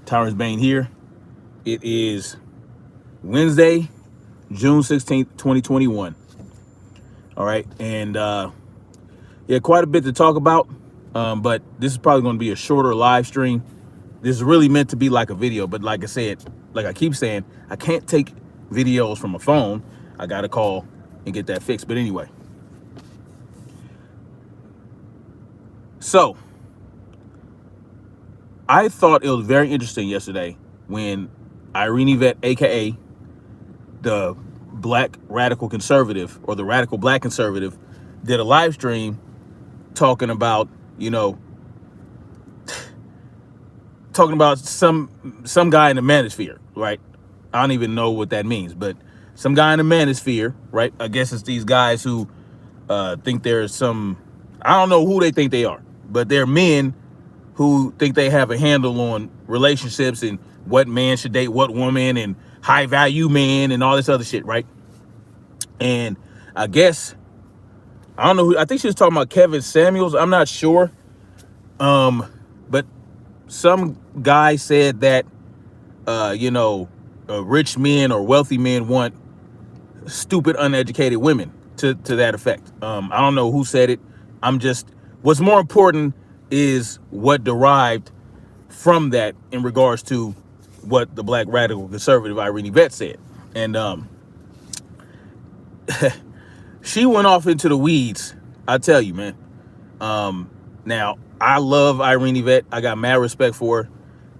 Tyrus Bane here. It is Wednesday, June 16th, 2021. All right. And yeah, quite a bit to talk about. But this is probably going to be a shorter live stream. This is really meant to be like a video. But like I said, like I keep saying, I can't take videos from a phone. I got to call and get that fixed. But anyway. So I thought it was very interesting yesterday when Irene Yvette, aka the Black Radical Conservative or the Radical Black Conservative, did a live stream talking about, talking about some guy in the manosphere, right? I don't even know what that means, but some guy in the manosphere, right? I guess it's these guys who think there's some, I don't know who they think they are, but they're men who think they have a handle on relationships and what man should date what woman and high value man and all this other shit, right? And I guess, I don't know who, I think she was talking about Kevin Samuels. I'm not sure. But some guy said that, rich men or wealthy men want stupid, uneducated women to that effect. I don't know who said it. What's more important is what derived from that in regards to what the Black Radical Conservative Irene Yvette said. And she went off into the weeds, I tell you, man. Now, I love Irene Yvette. I got mad respect for her.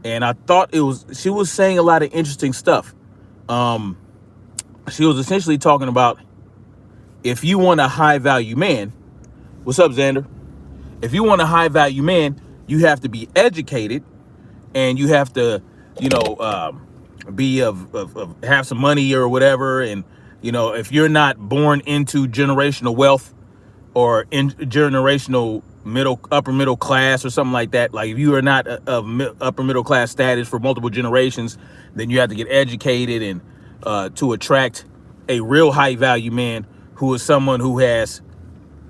And I thought she was saying a lot of interesting stuff. She was essentially talking about, if you want a high value man, what's up, Xander? If you want a high value man, you have to be educated and you have to, have some money or whatever. And, if you're not born into generational wealth or in generational upper middle class or something like that, like if you are not of upper middle class status for multiple generations, then you have to get educated and to attract a real high value man who is someone who has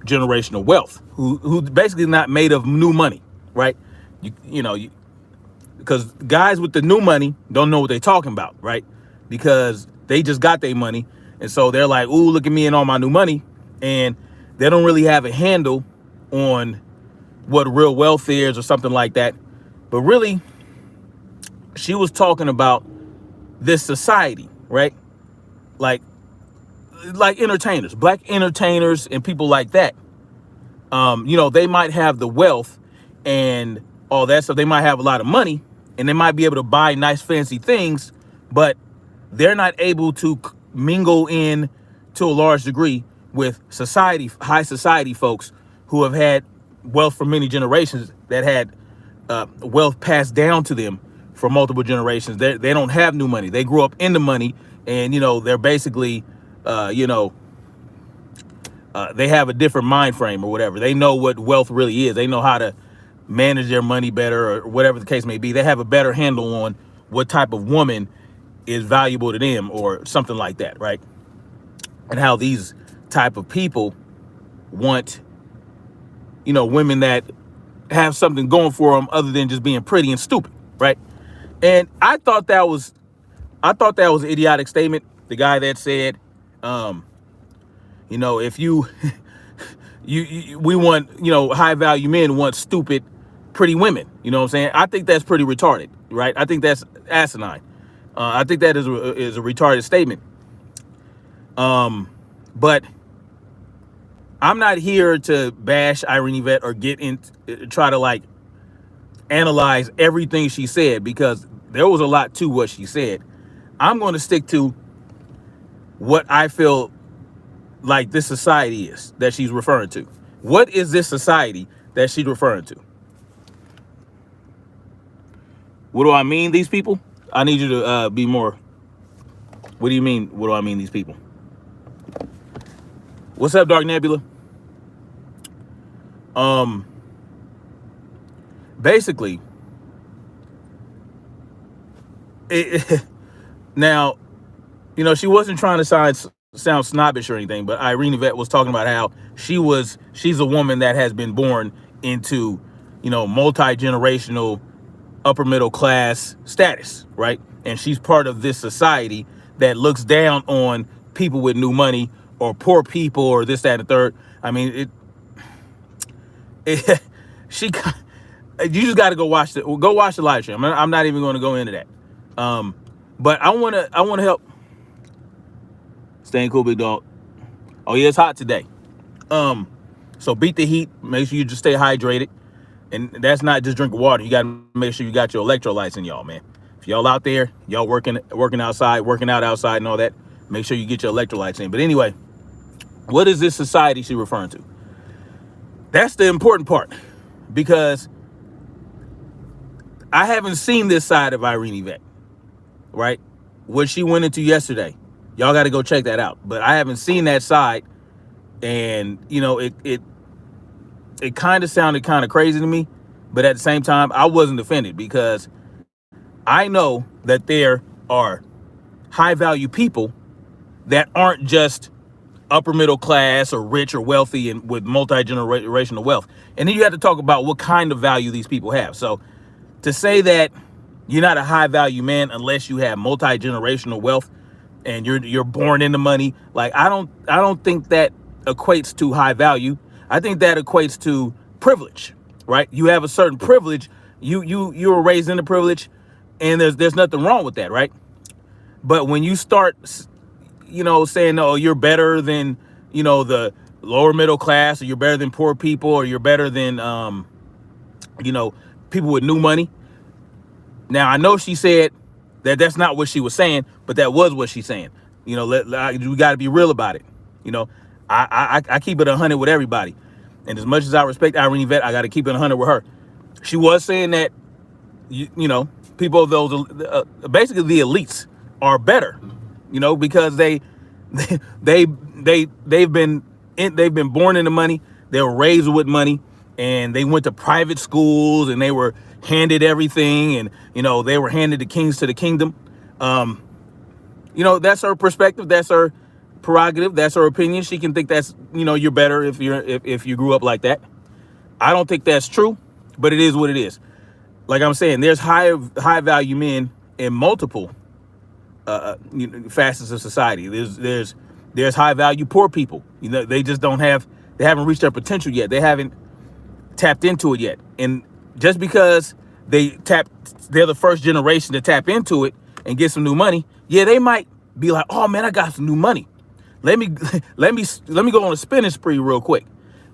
generational wealth, who basically not made of new money, right? Because guys with the new money don't know what they're talking about, right? Because they just got their money, and so they're like, "Ooh, look at me and all my new money," and they don't really have a handle on what real wealth is or something like that. But really, she was talking about this society, right? Like entertainers, black entertainers and people like that. They might have the wealth and all that stuff. They might have a lot of money and they might be able to buy nice fancy things, but they're not able to mingle in to a large degree with society, high society folks who have had wealth for many generations, that had wealth passed down to them for multiple generations. They don't have new money. They grew up in the money, and they're basically they have a different mind frame or whatever. They know what wealth really is. They know how to manage their money better, or whatever the case may be. They have a better handle on what type of woman is valuable to them or something like that, right? And how these type of people want, women that have something going for them other than just being pretty and stupid, right? And I thought that was an idiotic statement. The guy that said, if you, we want, high value men want stupid, pretty women. You know what I'm saying? I think that's pretty retarded, right? I think that's asinine. I think that is a retarded statement. But I'm not here to bash Irene Yvette or try to analyze everything she said, because there was a lot to what she said. I'm going to stick to what I feel like this society is that she's referring to. What is this society that she's referring to? What do I mean, these people? I need you to be more. What do you mean? What do I mean, these people? What's up, Dark Nebula? Basically, now, she wasn't trying to sound snobbish or anything, but Irene Yvette was talking about how she's a woman that has been born into, multi-generational upper middle class status, right? And she's part of this society that looks down on people with new money or poor people or this, that, and the third. I mean, she, you just got to go watch the live stream. I'm not even going to go into that. But I want to help. Staying cool, big dog. Oh yeah, it's hot today. So beat the heat. Make sure you just stay hydrated. And that's not just drinking water. You got to make sure you got your electrolytes in y'all, man. If y'all out there, y'all working outside, working out outside and all that, make sure you get your electrolytes in. But anyway, what is this society she referring to? That's the important part, because I haven't seen this side of Irene Yvette, right? What she went into yesterday. Y'all got to go check that out. But I haven't seen that side. And, you know, it kind of sounded kind of crazy to me. But at the same time, I wasn't offended, because I know that there are high value people that aren't just upper middle class or rich or wealthy and with multi-generational wealth. And then you have to talk about what kind of value these people have. So to say that you're not a high value man unless you have multi-generational wealth and you're born into money, like I don't think that equates to high value. I think that equates to privilege, right? You have a certain privilege. You were raised into privilege, and there's nothing wrong with that, right? But when you start, you know, saying, oh, you're better than, you know, the lower middle class, or you're better than poor people, or you're better than, you know, people with new money. Now, I know she said that that's not what she was saying, but that was what she's saying. You know, we got to be real about it. You know, I keep it 100 with everybody. And as much as I respect Irene Yvette, I got to keep it 100 with her. She was saying that, you know, people of those, basically the elites are better, you know, because they've been born into money. They were raised with money, and they went to private schools, and they were handed everything, and, you know, they were handed the keys to the kingdom. You know, that's her perspective. That's her prerogative. That's her opinion. She can think that's, you know, you're better if you grew up like that. I don't think that's true, but it is what it is. Like I'm saying, there's high value men in multiple you know, facets of society. There's high value poor people. You know, they just they haven't reached their potential yet. They haven't tapped into it yet. And just because they're the first generation to tap into it and get some new money, yeah, they might be like, oh man, I got some new money. Let me go on a spending spree real quick.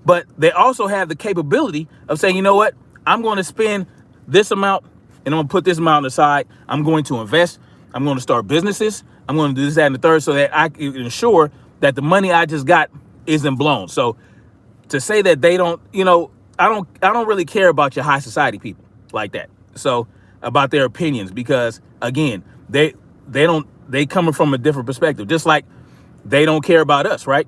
But they also have the capability of saying, you know what, I'm going to spend this amount and I'm going to put this amount aside. I'm going to invest. I'm going to start businesses. I'm going to do this, that, and the third, so that I can ensure that the money I just got isn't blown. So to say that they don't, you know, I don't really care about your high society people like that. So about their opinions, because again, they coming from a different perspective, just like they don't care about us, right?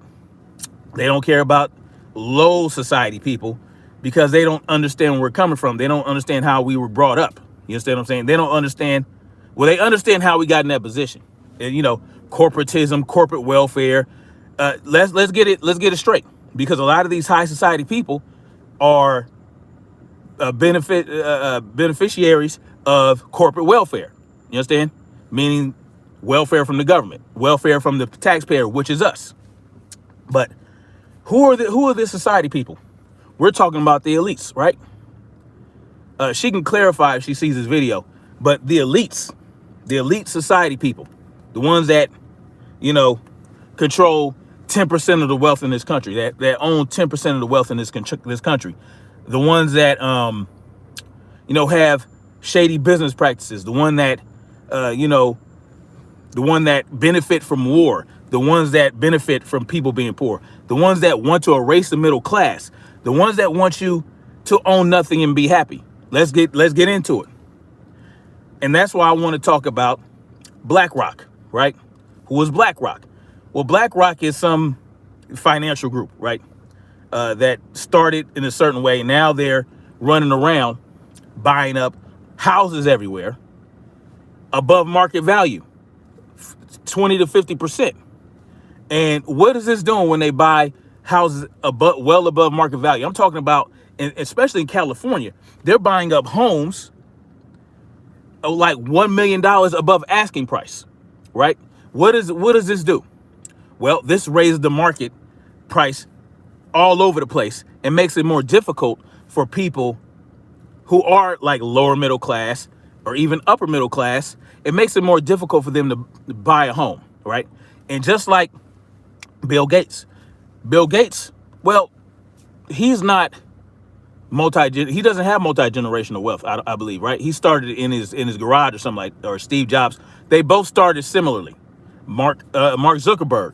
They don't care about low society people because they don't understand where we're coming from. They don't understand how we were brought up. You understand what I'm saying? They don't understand. Well, they understand how we got in that position. And, you know, corporatism, corporate welfare. Let's get it straight, because a lot of these high society people are beneficiaries of corporate welfare. You understand? Meaning welfare from the government, welfare from the taxpayer, which is us. But who are the society people? We're talking about the elites, right? She can clarify if she sees this video, but the elites, the elite society people, the ones that, you know, control 10% of the wealth in this country, that own 10% of the wealth in this country, the ones that, you know, have shady business practices, the one that, you know, the one that benefit from war, the ones that benefit from people being poor, the ones that want to erase the middle class, the ones that want you to own nothing and be happy. Let's get into it. And that's why I want to talk about BlackRock, right? Who is BlackRock? Well, BlackRock is some financial group, right? That started in a certain way. Now they're running around buying up houses everywhere above market value, 20 to 50%. And what is this doing when they buy houses well above market value? I'm talking about, especially in California, they're buying up homes like $1 million above asking price, right? What does this do? Well, this raises the market price all over the place and makes it more difficult for people who are like lower middle class or even upper middle class. It makes it more difficult for them to buy a home, right? And just like Bill Gates, well, he's not he doesn't have multi-generational wealth, I believe, right? He started in his garage or something like, or Steve Jobs. They both started similarly. Mark Zuckerberg,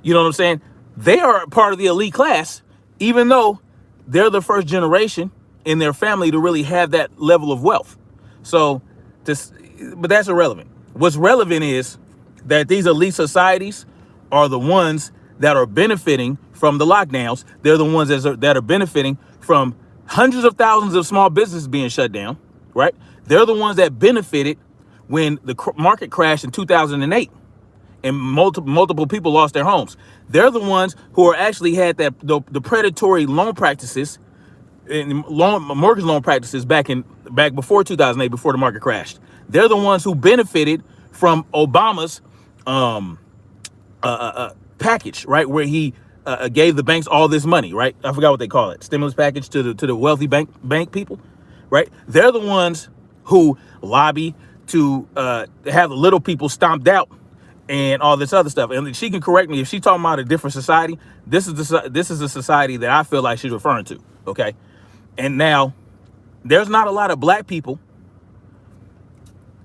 you know what I'm saying? They are part of the elite class, even though they're the first generation in their family to really have that level of wealth. So, but that's irrelevant. What's relevant is that these elite societies are the ones that are benefiting from the lockdowns. They're the ones that are benefiting from hundreds of thousands of small businesses being shut down, right? They're the ones that benefited when the market crashed in 2008 and multiple people lost their homes. They're the ones who are actually had the predatory loan practices and mortgage loan practices back before 2008, before the market crashed. They're the ones who benefited from Obama's package, right, where he gave the banks all this money, right? I forgot what they call it, stimulus package to the wealthy bank people, right? They're the ones who lobby to have the little people stomped out and all this other stuff. And she can correct me if she's talking about a different society. This is the society that I feel like she's referring to. Okay, and now there's not a lot of black people,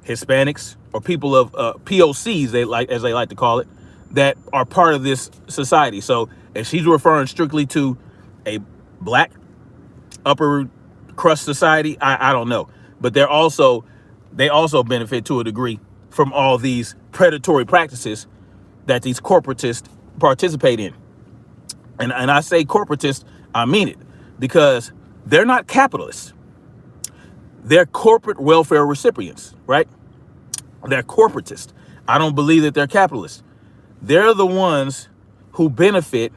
Hispanics, or people of POCs, as they like to call it, that are part of this society. So if she's referring strictly to a black upper crust society, I don't know. But they also benefit to a degree from all these predatory practices that these corporatists participate in. And I say corporatists, I mean it, because they're not capitalists. They're corporate welfare recipients, right? They're corporatists. I don't believe that they're capitalists. They're the ones who benefit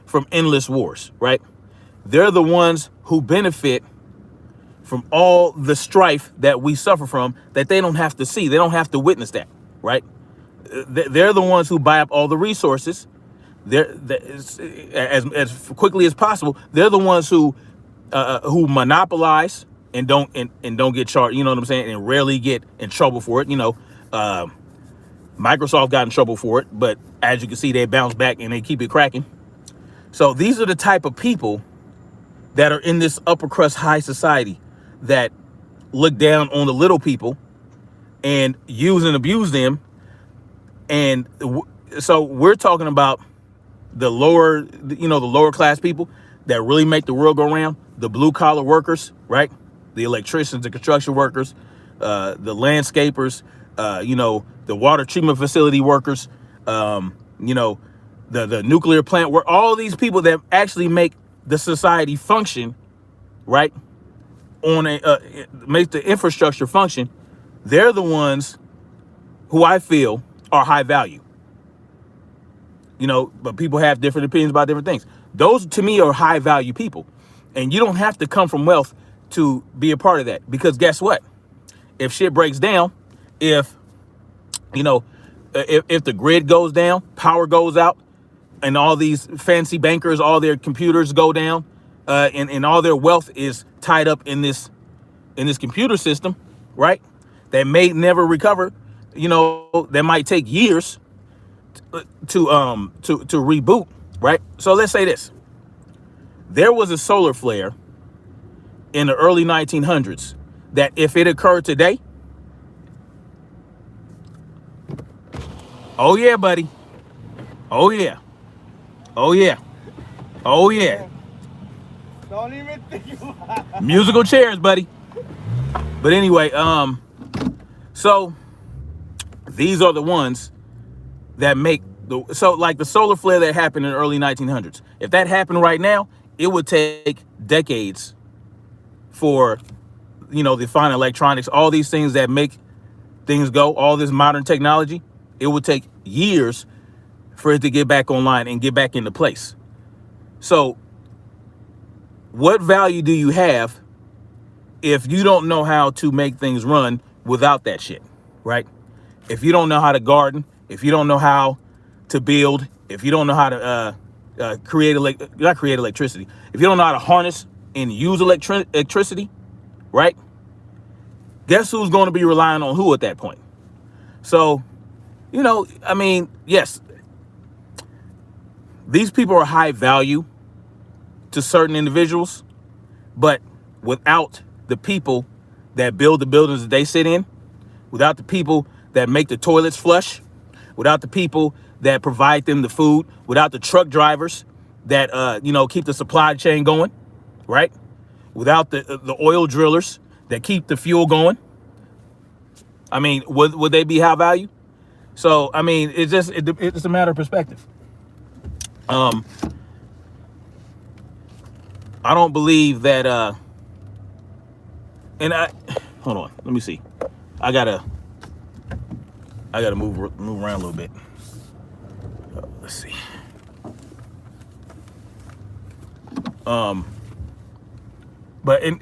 from endless wars, right? They're the ones who benefit from all the strife that we suffer from that they don't have to see. They don't have to witness that, right? They're the ones who buy up all the resources. They're as quickly as possible. They're the ones who monopolize and don't get charged. You know what I'm saying? And rarely get in trouble for it. You know, Microsoft got in trouble for it, but as you can see, they bounce back and they keep it cracking. So these are the type of people that are in this upper crust high society that look down on the little people and use and abuse them. And so we're talking about the lower class people that really make the world go round, the blue collar workers, right? The electricians, the construction workers, the landscapers, the water treatment facility workers, the nuclear plant work, all these people that actually make the society function, right? Make the infrastructure function. They're the ones who I feel are high value. But people have different opinions about different things. Those to me are high value people. And you don't have to come from wealth to be a part of that, because guess what? If shit breaks down, if the grid goes down, power goes out, and all these fancy bankers, all their computers go down, and all their wealth is tied up in this computer system, right? That may never recover. That might take years to reboot, right? So let's say this. There was a solar flare in the early 1900s that if it occurred today, oh yeah, buddy. Oh yeah. Oh yeah. Oh yeah. Don't even think about it. Musical chairs, buddy. But anyway, so these are the ones that make like the solar flare that happened in the early 1900s. If that happened right now, it would take decades for, the fine electronics, all these things that make things go, all this modern technology, it would take years for it to get back online and get back into place. So what value do you have if you don't know how to make things run without that shit, right? If you don't know how to garden, if you don't know how to build, if you don't know how to not create electricity, if you don't know how to harness and use electricity, right? Guess who's going to be relying on who at that point? So, you know, I mean, yes, these people are high value to certain individuals, but without the people that build the buildings that they sit in, without the people that make the toilets flush, without the people that provide them the food, without the truck drivers that keep the supply chain going, right? Without the oil drillers that keep the fuel going, I mean, would they be high value? So I mean, it's a matter of perspective. I don't believe that. Hold on, let me see. I gotta move around a little bit. Let's see. But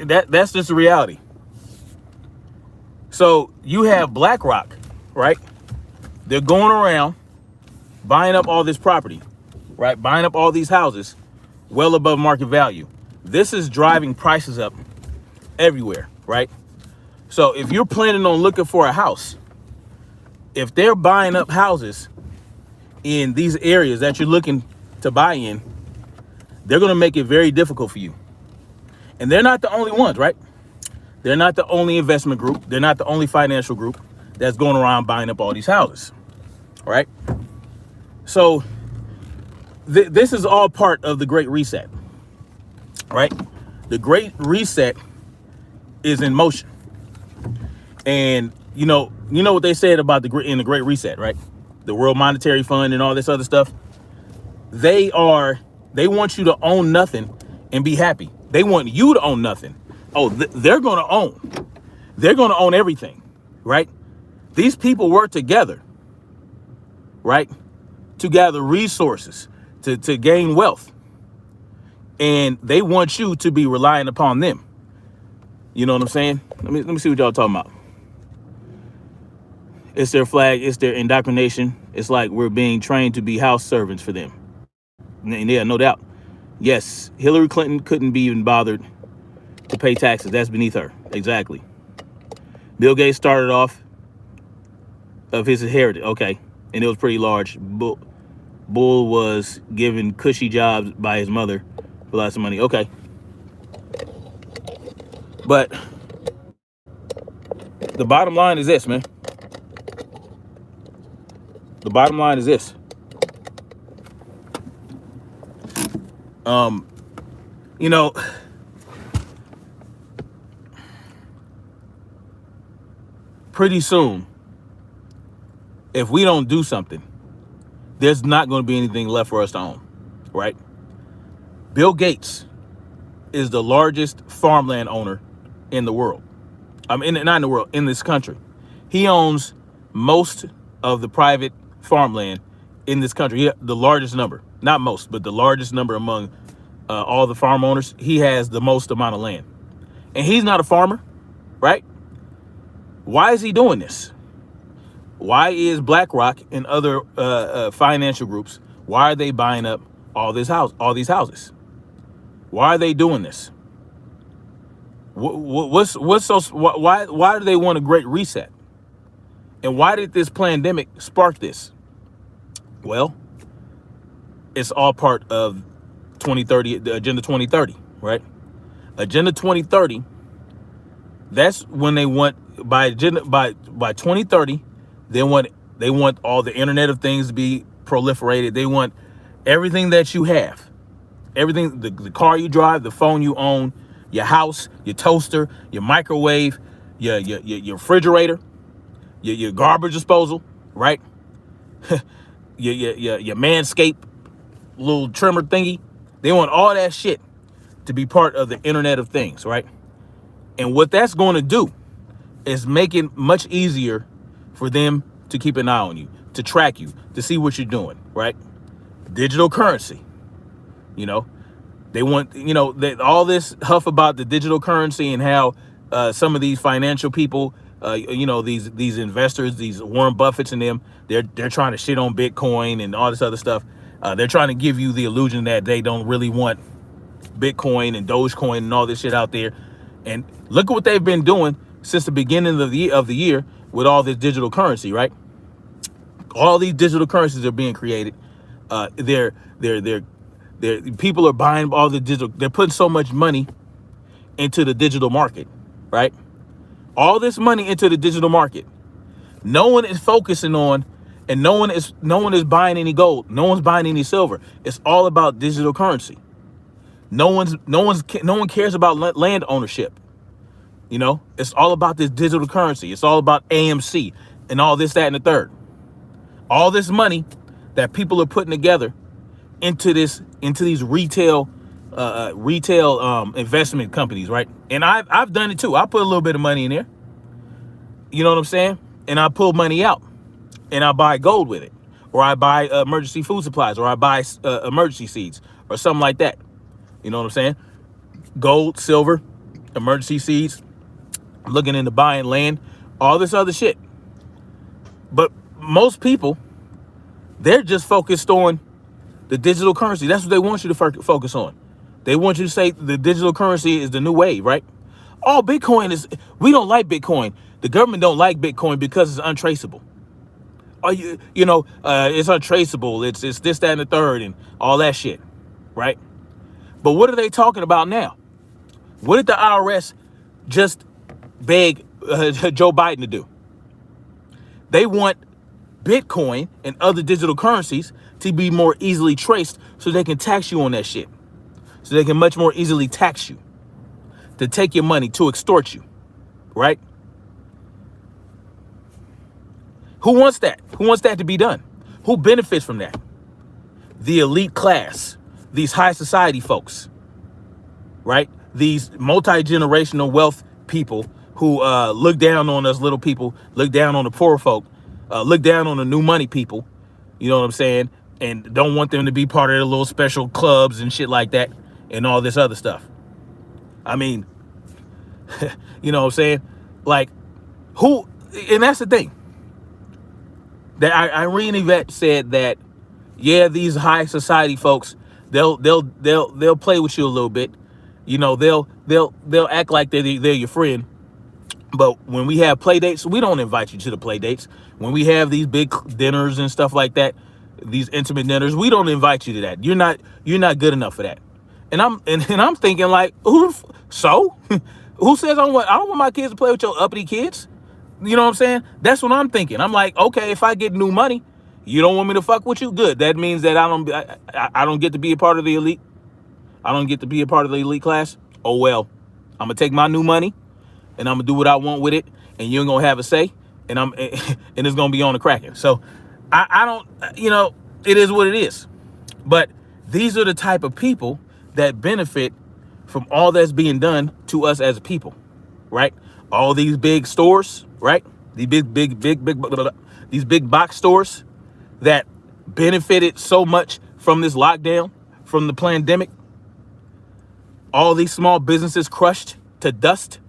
that's just the reality. So you have BlackRock, right? They're going around buying up all this property, right? Buying up all these houses well above market value. This is driving prices up everywhere, right? So if you're planning on looking for a house, if they're buying up houses in these areas that you're looking to buy in, they're going to make it very difficult for you. And they're not the only ones, right? They're not the only investment group. They're not the only financial group that's going around buying up all these houses, right? So this is all part of the Great Reset, right? The Great Reset is in motion. And you know what they said about the Great Reset, right? The World Monetary Fund and all this other stuff. They want you to own nothing and be happy. They want you to own nothing. Oh, they're going to own. They're going to own everything, right? These people work together, right? To gather resources, to gain wealth. And they want you to be relying upon them. You know what I'm saying? Let me see what y'all talking about. It's their flag. It's their indoctrination. It's like we're being trained to be house servants for them. Yeah, no doubt. Yes, Hillary Clinton couldn't be even bothered to pay taxes. That's beneath her. Exactly. Bill Gates started off of his inheritance. Okay. And it was pretty large. Bull was given cushy jobs by his mother for lots of money. Okay. But the bottom line is this, man. The bottom line is this. Pretty soon, if we don't do something, there's not going to be anything left for us to own, right? Bill Gates is the largest farmland owner in the world. Not in the world, in this country. He owns most of the private farmland in this country. The largest number, not most, but the largest number among all the farm owners. He has the most amount of land. And he's not a farmer, right? Why is he doing this? Why is BlackRock and other financial groups, why are they buying up all these houses? Why are they doing this? Why do they want a great reset? And why did this pandemic spark this? Well, it's all part of 2030, the Agenda 2030, right? Agenda 2030. That's when they want by 2030, they want all the Internet of Things to be proliferated. They want everything that you have, everything, the car you drive, the phone you own, your house, your toaster, your microwave, your refrigerator, your garbage disposal, right? your Manscaped little trimmer thingy. They want all that shit to be part of the Internet of Things, right? And what that's going to do is make it much easier for them to keep an eye on you, to track you, to see what you're doing, right? Digital currency. They want, all this huff about the digital currency and how some of these financial people, these investors, these Warren Buffetts and them, they're trying to shit on Bitcoin and all this other stuff. They're trying to give you the illusion that they don't really want Bitcoin and Dogecoin and all this shit out there. And look at what they've been doing since the beginning of the year with all this digital currency, right? All these digital currencies are being created. They're people are buying all the digital. They're putting so much money into the digital market, right? All this money into the digital market. No one is focusing on, and no one is buying any gold. No one's buying any silver. It's all about digital currency. No one cares about land ownership. It's all about this digital currency. It's all about AMC and all this, that, and the third. All this money that people are putting together into these retail investment companies, right? And I've done it too. I put a little bit of money in there. You know what I'm saying? And I pull money out, and I buy gold with it, or I buy emergency food supplies, or I buy emergency seeds, or something like that. You know what I'm saying? Gold, silver, emergency seeds. Looking into buying land, all this other shit. But most people, they're just focused on the digital currency. That's what they want you to focus on. They want you to say the digital currency is the new wave, right? Oh, Bitcoin is, we don't like Bitcoin. The government don't like Bitcoin because it's untraceable. Or it's untraceable. It's this, that, and the third, and all that shit, right? But what are they talking about now? What did the IRS just beg Joe Biden to do? They want Bitcoin and other digital currencies to be more easily traced so they can tax you on that shit. So they can much more easily tax you, to take your money, to extort you, right? Who wants that? Who wants that to be done? Who benefits from that? The elite class, these high society folks, right? These multi-generational wealth people who look down on us little people, look down on the poor folk, look down on the new money people, you know what I'm saying? And don't want them to be part of their little special clubs and shit like that and all this other stuff. I mean, you know what I'm saying? Like, who, and that's the thing. That Irene Yvette said that, yeah, these high society folks, they'll play with you a little bit. They'll act like they're your friend. But when we have play dates, we don't invite you to the play dates. When we have these big dinners and stuff like that, these intimate dinners, we don't invite you to that. You're not good enough for that. And I'm thinking, like, who says I don't want my kids to play with your uppity kids? You know what I'm saying? That's what I'm thinking. I'm like, okay, if I get new money, you don't want me to fuck with you? Good. That means that I don't get to be a part of the elite. I don't get to be a part of the elite class. Oh well, I'm gonna take my new money and I'm gonna do what I want with it, and you ain't gonna have a say, and it's gonna be on the cracking. So I don't, it is what it is. But these are the type of people that benefit from all that's being done to us as a people, right? All these big stores, right? These these big box stores that benefited so much from this lockdown, from the pandemic. All these small businesses crushed to dust.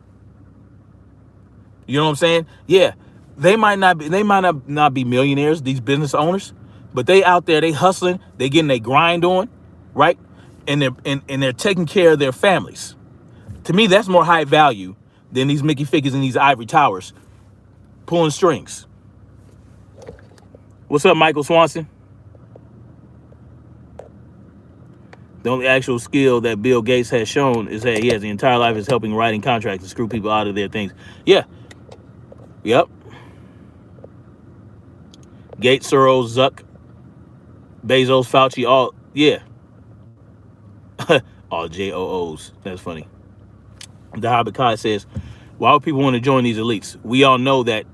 You know what I'm saying? Yeah, they might not be millionaires, these business owners, but they out there, they hustling, they getting their grind on, right? And they're taking care of their families. To me, that's more high value than these Mickey figures in these ivory towers pulling strings. What's up, Michael Swanson? The only actual skill that Bill Gates has shown is that he has the entire life is helping writing contracts and screw people out of their things. Yeah. Yep. Gates, Soros, Zuck, Bezos, Fauci, all, yeah. All JOOs. That's funny. The Hobbit Kai says, why would people want to join these elites? We all know that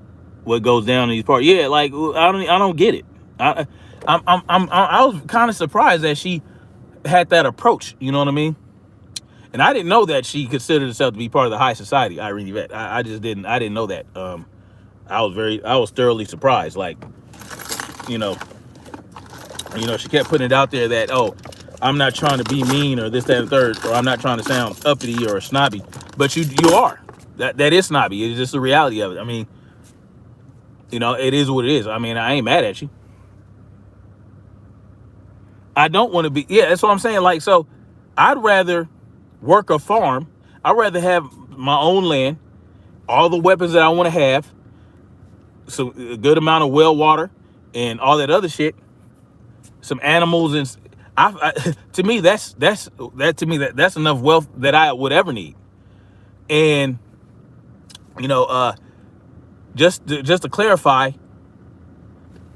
what goes down in these parts. Yeah, like, I don't get it. I was kind of surprised that she had that approach, you know what I mean? And I didn't know that she considered herself to be part of the high society, Irene Yvette. I didn't know that. I was thoroughly surprised. Like, she kept putting it out there that, oh, I'm not trying to be mean or this, that, and third, or I'm not trying to sound uppity or snobby, but you are. That is snobby. It's just the reality of it. I mean, it is what it is. I mean, I ain't mad at you. I don't want to be. Yeah, that's what I'm saying. Like, so I'd rather work a farm. I'd rather have my own land, all the weapons that I want to have, so a good amount of well water and all that other shit, some animals, and to me that's enough wealth that I would ever need. And just to clarify,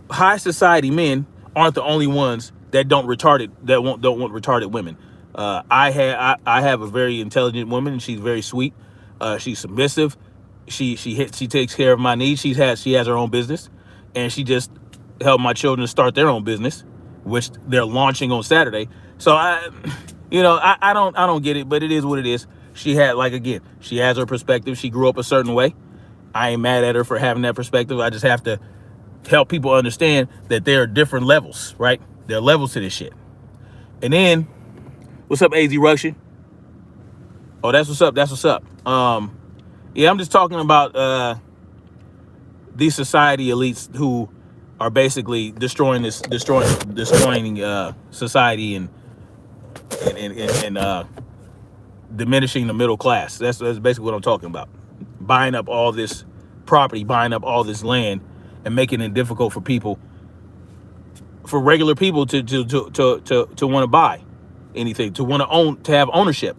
high society men aren't the only ones that don't want retarded women. I have a very intelligent woman, and she's very sweet. She's submissive. She takes care of my needs. She has her own business, and she just helped my children start their own business, which they're launching on Saturday. So I don't get it, but it is what it is. She has her perspective. She grew up a certain way. I ain't mad at her for having that perspective. I just have to help people understand that there are different levels, right? There are levels to this shit. And then, what's up, AZ Russian? Oh, that's what's up. That's what's up. Yeah, I'm just talking about these society elites who are basically destroying society and diminishing the middle class. That's basically what I'm talking about. Buying up all this property, buying up all this land, and making it difficult for regular people to want to buy anything, to want to own, to have ownership.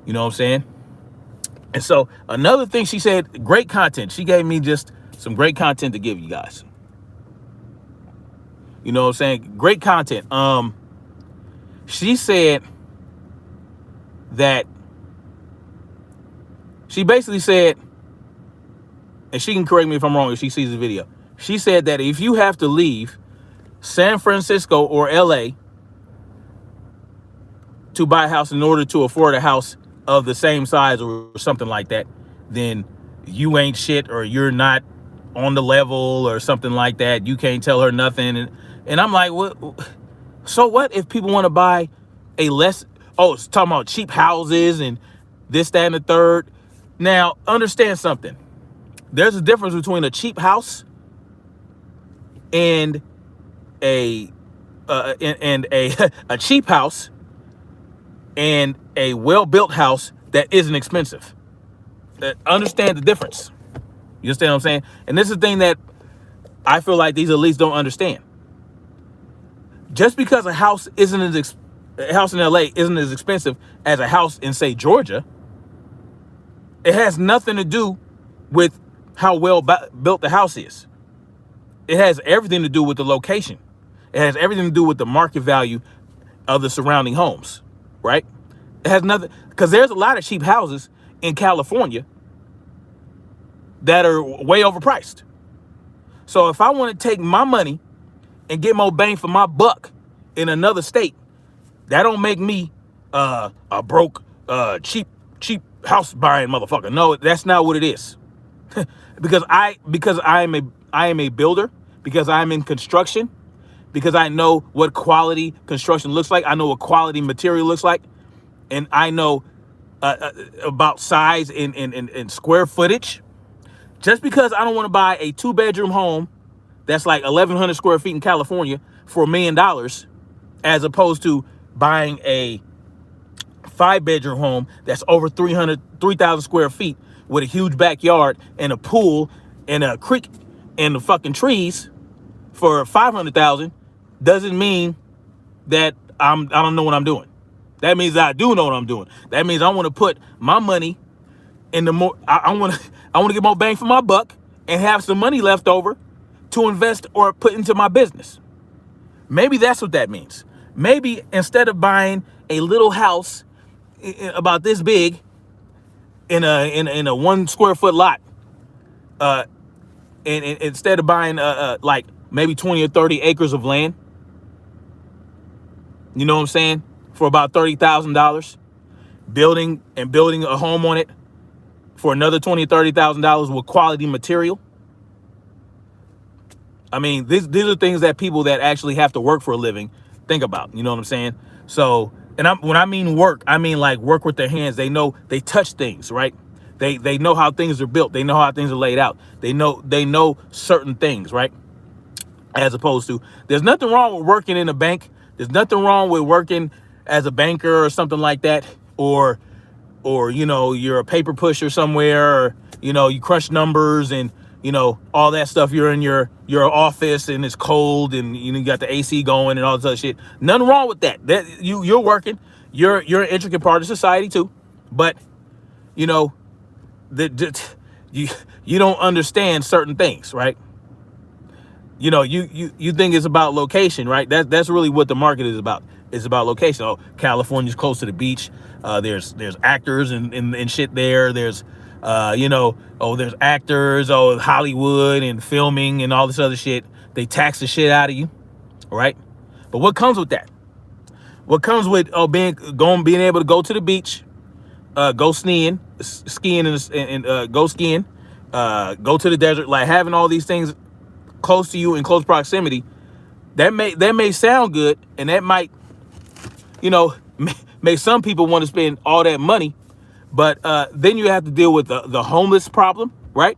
You know what I'm saying? And so another thing she said, great content. She gave me just some great content to give you guys. You know what I'm saying? Great content. She said that she basically said, and she can correct me if I'm wrong if she sees the video. She said that if you have to leave San Francisco or LA to buy a house in order to afford a house of the same size or something like that, then you ain't shit, or you're not on the level or something like that. You can't tell her nothing. And I'm like, what? So what if people want to buy it's talking about cheap houses and this, that, and the third. Now, understand something. There's a difference between a cheap house and a cheap house and a well-built house that isn't expensive. Understand the difference. You understand what I'm saying? And this is the thing that I feel like these elites don't understand. Just because a house in LA isn't as expensive as a house in, say, Georgia, it has nothing to do with how well built the house is. It has everything to do with the location. It has everything to do with the market value of the surrounding homes, right? It has nothing, because there's a lot of cheap houses in California that are way overpriced. So if I want to take my money and get more bang for my buck in another state, that don't make me a broke, cheap house buying motherfucker. No, that's not what it is. because I am a builder, because I'm in construction, because I know what quality construction looks like. I know what quality material looks like, and I know about size and square footage. Just because I don't want to buy a 2-bedroom home that's like 1,100 square feet in California for $1 million, as opposed to buying a 5-bedroom home that's over 3,000 square feet with a huge backyard and a pool and a creek and the fucking trees for 500,000, doesn't mean that I don't know what I'm doing. That means I do know what I'm doing. That means I want to put my money in the more. I want to get more bang for my buck and have some money left over to invest or put into my business. Maybe that's what that means. Maybe instead of buying a little house about this big in a 1 square foot lot, and instead of buying like maybe 20 or 30 acres of land, you know what I'm saying, for about $30,000, building a home on it for another $20,000 or $30,000 with quality material. I mean, these are things that people that actually have to work for a living think about. You know what I'm saying? So, when I mean work, I mean like work with their hands. They know, they touch things, right? They know how things are built. They know how things are laid out. They know certain things, right? As opposed to, there's nothing wrong with working in a bank. There's nothing wrong with working as a banker or something like that, or you're a paper pusher somewhere, or you crunch numbers and all that stuff. You're in your office and it's cold and you got the AC going and all this other shit. Nothing wrong with that. That you're working. You're an intricate part of society too, but that you don't understand certain things, right? You think it's about location, right? That's really what the market is about. It's about location. Oh, California's close to the beach. There's actors and shit there. There's there's actors, Hollywood and filming and all this other shit. They tax the shit out of you, right? But what comes with that? What comes with being able to go to the beach, go skiing and go skiing, go to the desert, like having all these things close to you in close proximity? That may sound good, and that might make some people want to spend all that money, but then you have to deal with the homeless problem, right?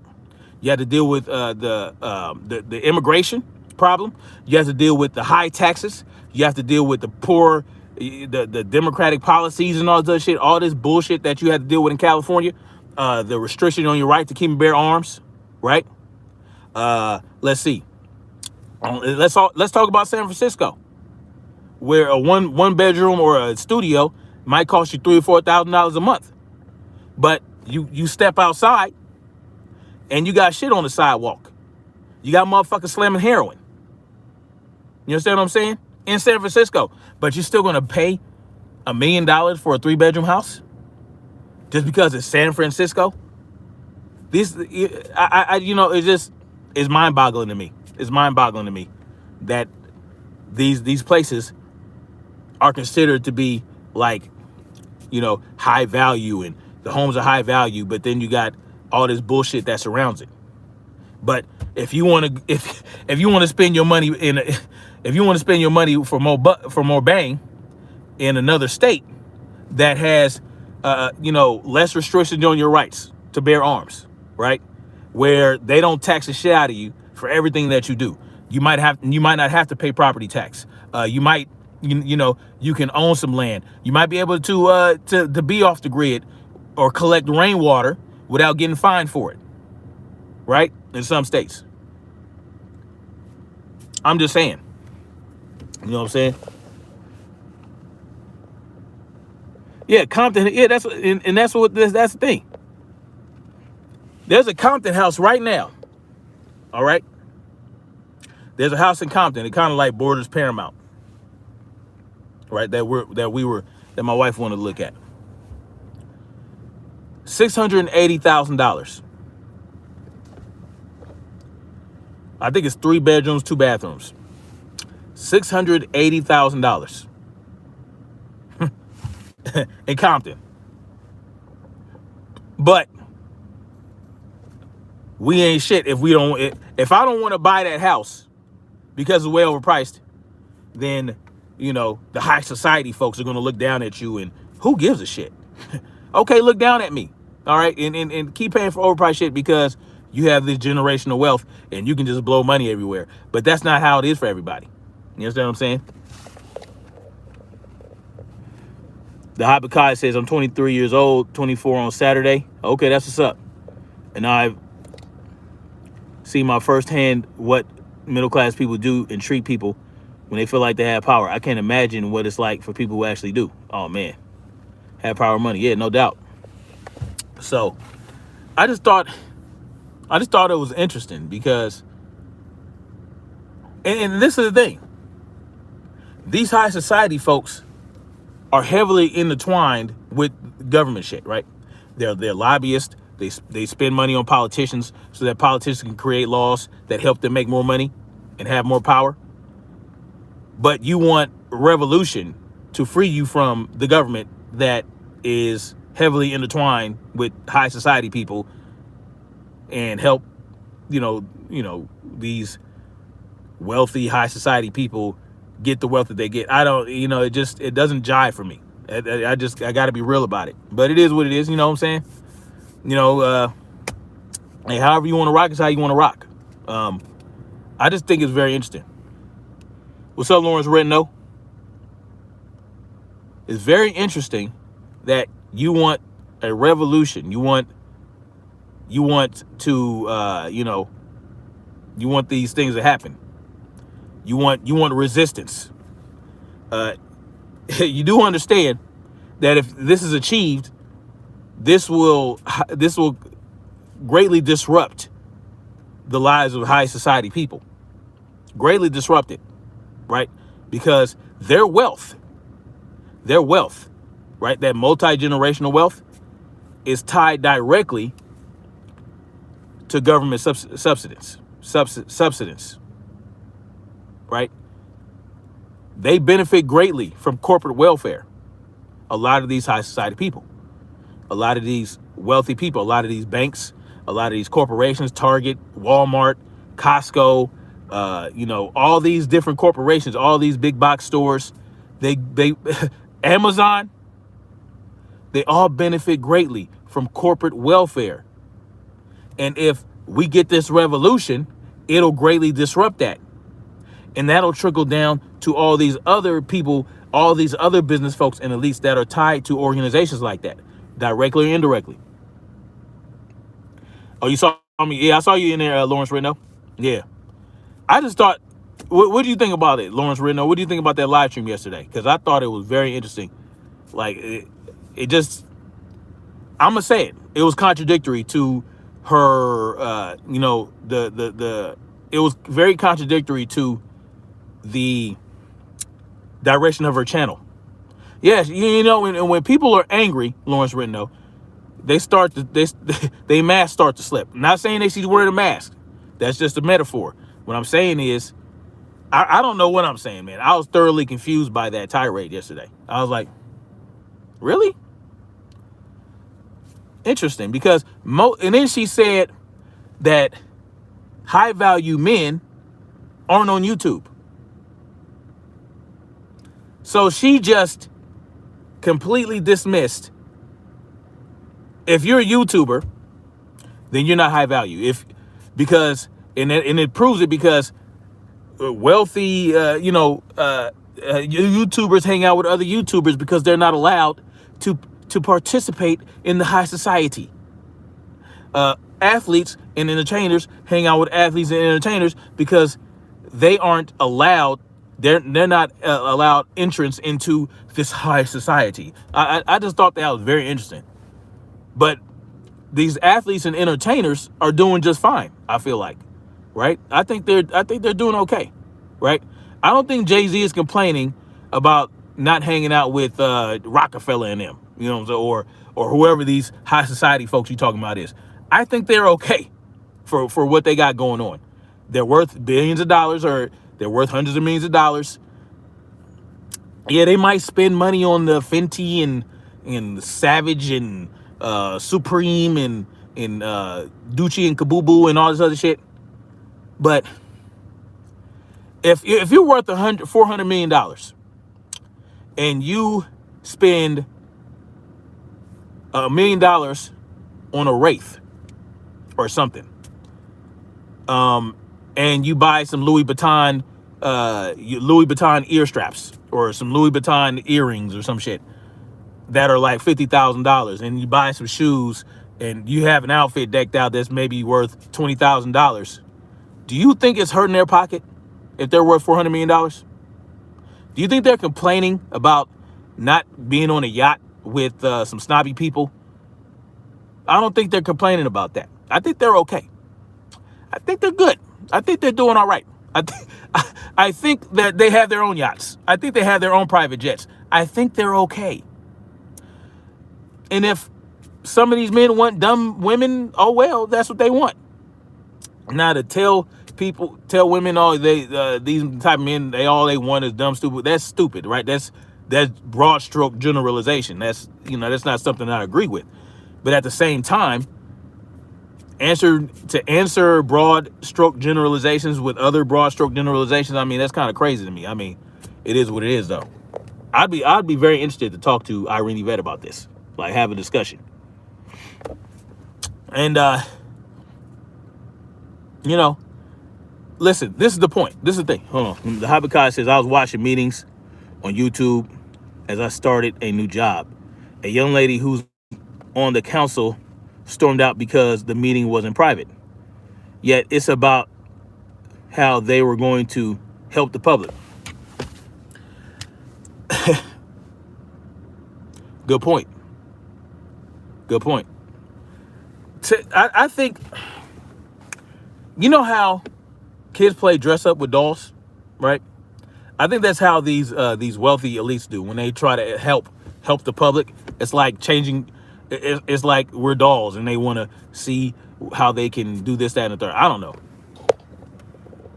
You have to deal with the immigration problem. You have to deal with the high taxes. You have to deal with the poor, the democratic policies and all this shit, all this bullshit that you have to deal with in California. The restriction on your right to keep and bear arms, right? Let's see. Let's talk about San Francisco, where a one bedroom or a studio might cost you $3,000 or $4,000 a month, but you step outside and you got shit on the sidewalk. You got motherfuckers slamming heroin. You understand what I'm saying? In San Francisco, but you're still gonna pay $1 million for a 3-bedroom house just because it's San Francisco. It's mind-boggling to me. It's mind-boggling to me that these places are considered to be like, high value, and the homes are high value, but then you got all this bullshit that surrounds it. But if you want to spend your money for more bang in another state that has less restrictions on your rights to bear arms, right? Where they don't tax the shit out of you for everything that you do. You might not have to pay property tax. You can own some land. You might be able to be off the grid or collect rainwater without getting fined for it, right? In some states. I'm just saying. You know what I'm saying? Yeah, Compton. Yeah, that's the thing. There's a Compton house right now. All right. There's a house in Compton. It kind of like borders Paramount, right? That my wife wanted to look at. $680,000. I think it's 3 bedrooms, 2 bathrooms. $680,000 in Compton. But we ain't shit if I don't want to buy that house because it's way overpriced, then the high society folks are going to look down at you, and who gives a shit? Okay, look down at me. All right, and keep paying for overpriced shit because you have this generational wealth and you can just blow money everywhere. But that's not how it is for everybody. You understand what I'm saying? The Habakkuk says, I'm 23 years old, 24 on Saturday. Okay, that's what's up. And I've seen my firsthand what middle-class people do and treat people when they feel like they have power. I can't imagine what it's like for people who actually do. Oh, man. Have power, money. Yeah, no doubt. So I just thought it was interesting because, and this is the thing, these high society folks are heavily intertwined with government shit, right? They're lobbyists. They spend money on politicians so that politicians can create laws that help them make more money and have more power. But you want revolution to free you from the government that is heavily intertwined with high society people and help, these wealthy high society people get the wealth that they get. I don't, it doesn't jive for me. I got to be real about it. But it is what it is, you know what I'm saying? You know, hey, however you want to rock is how you want to rock. I just think it's very interesting. What's up, Lawrence Redno? It's very interesting that you want a revolution. You want to, you want these things to happen. You want resistance. You do understand that if this is achieved, this will greatly disrupt the lives of high society people. Greatly disrupt it, right? Because their wealth, right, that multi-generational wealth is tied directly to government subsistence, right? They benefit greatly from corporate welfare. A lot of these high society people, a lot of these wealthy people, a lot of these banks, a lot of these corporations, Target, Walmart, Costco, all these different corporations, all these big box stores, they Amazon, they all benefit greatly from corporate welfare. And if we get this revolution, it'll greatly disrupt that. And that'll trickle down to all these other people, all these other business folks and elites that are tied to organizations like that, directly or indirectly. Oh, you saw me? Yeah, I saw you in there, Lawrence Redno. Yeah. I just thought, what do you think about it, Lawrence Redno? What do you think about that live stream yesterday? Because I thought it was very interesting. Like, it just, I'm going to say it. It was contradictory to her, it was very contradictory to the direction of her channel. Yes, when people are angry, Lawrence Redno, they masks start to slip. I'm not saying she's wearing a mask. That's just a metaphor. What I'm saying is, I don't know what I'm saying, man. I was thoroughly confused by that tirade yesterday. I was like, really? Interesting, because and then she said that high value men aren't on YouTube. So she just completely dismissed, if you're a YouTuber, then you're not high value. And it proves it because wealthy, YouTubers hang out with other YouTubers because they're not allowed to participate in the high society. Athletes and entertainers hang out with athletes and entertainers because they aren't allowed. They're not allowed entrance into this high society. I just thought that was very interesting. But these athletes and entertainers are doing just fine, I feel like, right? I think they're doing okay, right? I don't think Jay-Z is complaining about not hanging out with Rockefeller and them, or whoever these high society folks you're talking about is. I think they're okay for what they got going on. They're worth billions of dollars, or they're worth hundreds of millions of dollars. Yeah, they might spend money on the Fenty and Savage and Supreme and Gucci and Kabubu and all this other shit. But if you're worth $400 million and you spend $1 million on a Wraith or something, and you buy some Louis Vuitton ear straps or some Louis Vuitton earrings or some shit that are like $50,000, and you buy some shoes and you have an outfit decked out that's maybe worth $20,000, do you think it's hurting their pocket if they're worth $400 million? Do you think they're complaining about not being on a yacht with some snobby people? I don't think they're complaining about that. I think they're okay. I think they're good. I think they're doing all right. I think that they have their own yachts. I think they have their own private jets. I think they're okay. And if some of these men want dumb women, oh well, that's what they want. Now to tell women, oh, these type of men, all they want is dumb, stupid. That's stupid, right? That's broad stroke generalization. That's not something I agree with. But at the same time, answer broad stroke generalizations with other broad stroke generalizations, I mean, that's kind of crazy to me. I mean, it is what it is, though. I'd be very interested to talk to Irene Yvette about this, like have a discussion. And you know, listen, this is the point. This is the thing. Hold on. The Habakkuk says, I was watching meetings on YouTube as I started a new job. A young lady who's on the council stormed out because the meeting wasn't private. Yet it's about how they were going to help the public. Good point. Good point. I think, you know how kids play dress up with dolls, right? I think that's how these wealthy elites do when they try to help the public. It's like changing. It's like we're dolls, and they want to see how they can do this, that, and the third. I don't know.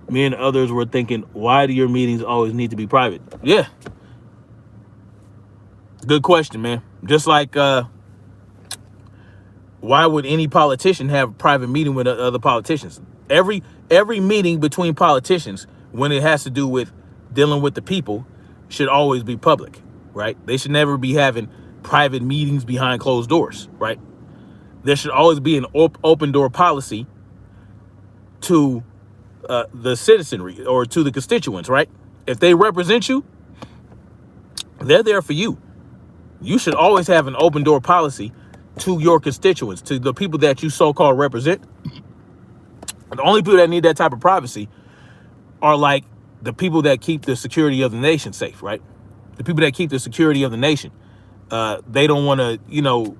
Me and others were thinking, why do your meetings always need to be private? Yeah. Good question, man. Just like, why would any politician have a private meeting with other politicians? Every meeting between politicians, when it has to do with dealing with the people, should always be public, right? They should never be having private meetings behind closed doors, right? There should always be an open door policy to the citizenry or to the constituents, right? If they represent you, they're there for you. You should always have an open door policy to your constituents, to the people that you so-called represent. The only people that need that type of privacy are like the people that keep the security of the nation safe, right? The people that keep the security of the nation. They don't want to, you know,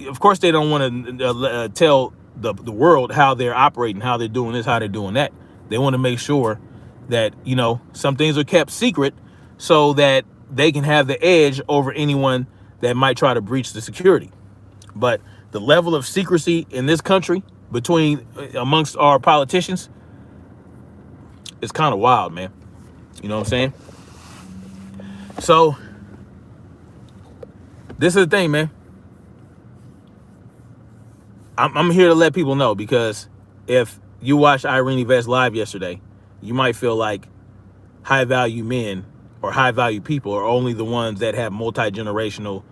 of course they don't want to tell the world how they're operating, how they're doing this, how they're doing that. They want to make sure that, you know, some things are kept secret so that they can have the edge over anyone that might try to breach the security. But the level of secrecy in this country amongst our politicians is kind of wild, man. You know what I'm saying? So this is the thing, man. I'm here to let people know, because if you watched Irene Vest live yesterday, you might feel like high value men or high value people are only the ones that have multi-generational,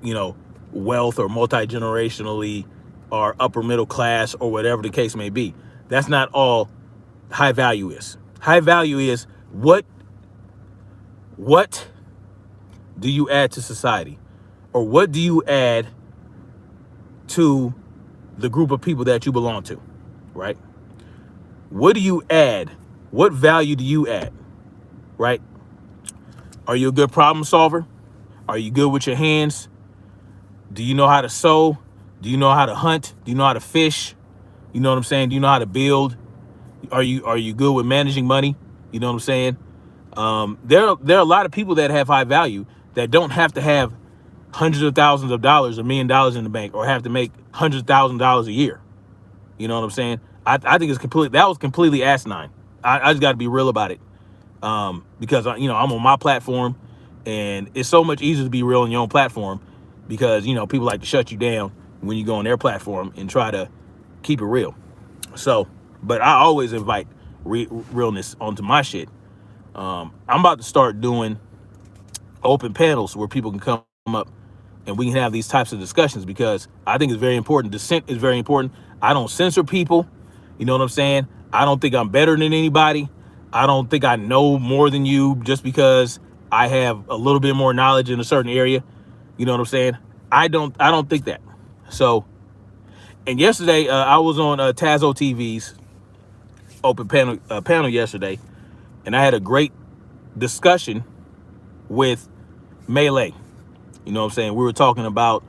you know, wealth, or multi-generationally or upper middle class, or whatever the case may be. That's not all high value is. High value is what do you add to society, or what do you add to the group of people that you belong to, right? What do you add? What value do you add, right? Are you a good problem solver? Are you good with your hands? Do you know how to sew? Do you know how to hunt? Do you know how to fish? You know what I'm saying? Do you know how to build? Are you good with managing money? You know what I'm saying? There are a lot of people that have high value that don't have to have hundreds of thousands of dollars or $1 million in the bank, or have to make $100,000 a year. You know what I'm saying? I think that was completely asinine. I just got to be real about it. Because you know, I'm on my platform, and it's so much easier to be real on your own platform, because, you know, people like to shut you down when you go on their platform and try to keep it real. So, but I always invite realness onto my shit. I'm about to start doing open panels where people can come up and we can have these types of discussions, because I think it's very important. Dissent is very important. I don't censor people. You know what I'm saying? I don't think I'm better than anybody. I don't think I know more than you just because I have a little bit more knowledge in a certain area. You know what I'm saying? I don't think that. So, and yesterday I was on Tazo TV's open panel yesterday, and I had a great discussion with Melee. You know what I'm saying? We were talking about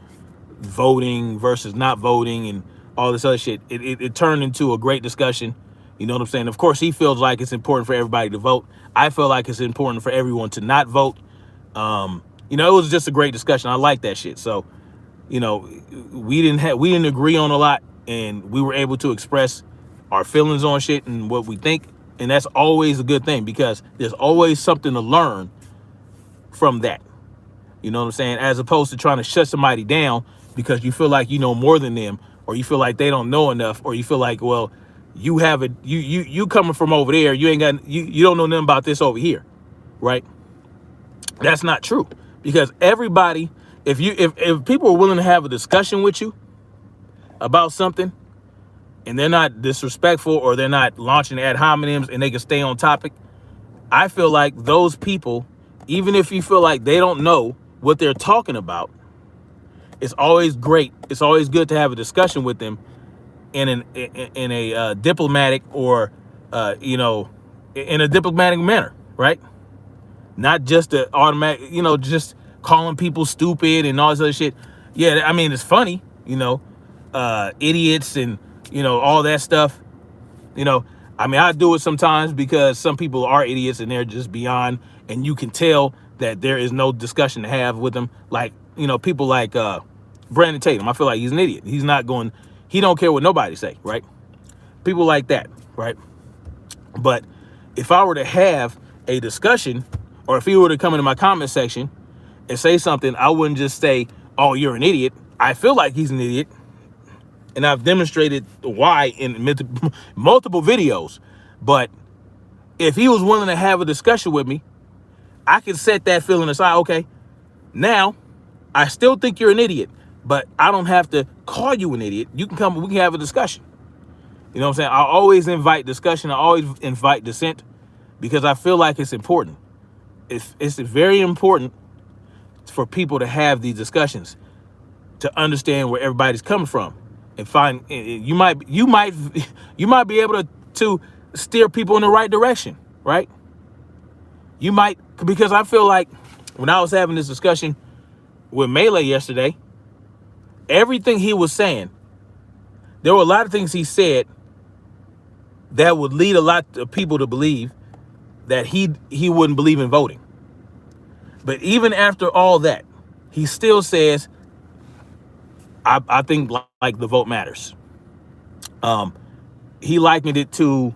voting versus not voting and all this other shit. It turned into a great discussion. You know what I'm saying? Of course, he feels like it's important for everybody to vote. I feel like it's important for everyone to not vote. You know, it was just a great discussion. I like that shit. So, you know, we didn't agree on a lot, and we were able to express our feelings on shit and what we think. And that's always a good thing, because there's always something to learn from that. You know what I'm saying? As opposed to trying to shut somebody down because you feel like you know more than them, or you feel like they don't know enough, or you feel like, well, you have it, you coming from over there, you don't know nothing about this over here, right? That's not true, because everybody, if people are willing to have a discussion with you, about something and they're not disrespectful or they're not launching ad hominems and they can stay on topic, I feel like those people, even if you feel like they don't know what they're talking about, it's always great. It's always good to have a discussion with them in a diplomatic or in a diplomatic manner, right? Not just the automatic, just calling people stupid and all this other shit. Yeah, I mean, it's funny, idiots and, all that stuff. I mean, I do it sometimes because some people are idiots and they're just beyond, and you can tell that there is no discussion to have with them. Like, people like Brandon Tatum. I feel like he's an idiot. He don't care what nobody say, right? People like that, right? But if I were to have a discussion, or if he were to come into my comment section and say something, I wouldn't just say, oh, you're an idiot. I feel like he's an idiot. And I've demonstrated why in multiple videos. But if he was willing to have a discussion with me, I could set that feeling aside. Okay, now I still think you're an idiot, but I don't have to call you an idiot. You can come, we can have a discussion. You know what I'm saying? I always invite discussion. I always invite dissent because I feel like it's important. It's very important for people to have these discussions, to understand where everybody's coming from, and find you might be able to steer people in the right direction, right? You might, because I feel like when I was having this discussion with Melee yesterday, everything he was saying, there were a lot of things he said that would lead a lot of people to believe that he wouldn't believe in voting. But even after all that, he still says, I think like the vote matters. He likened it to,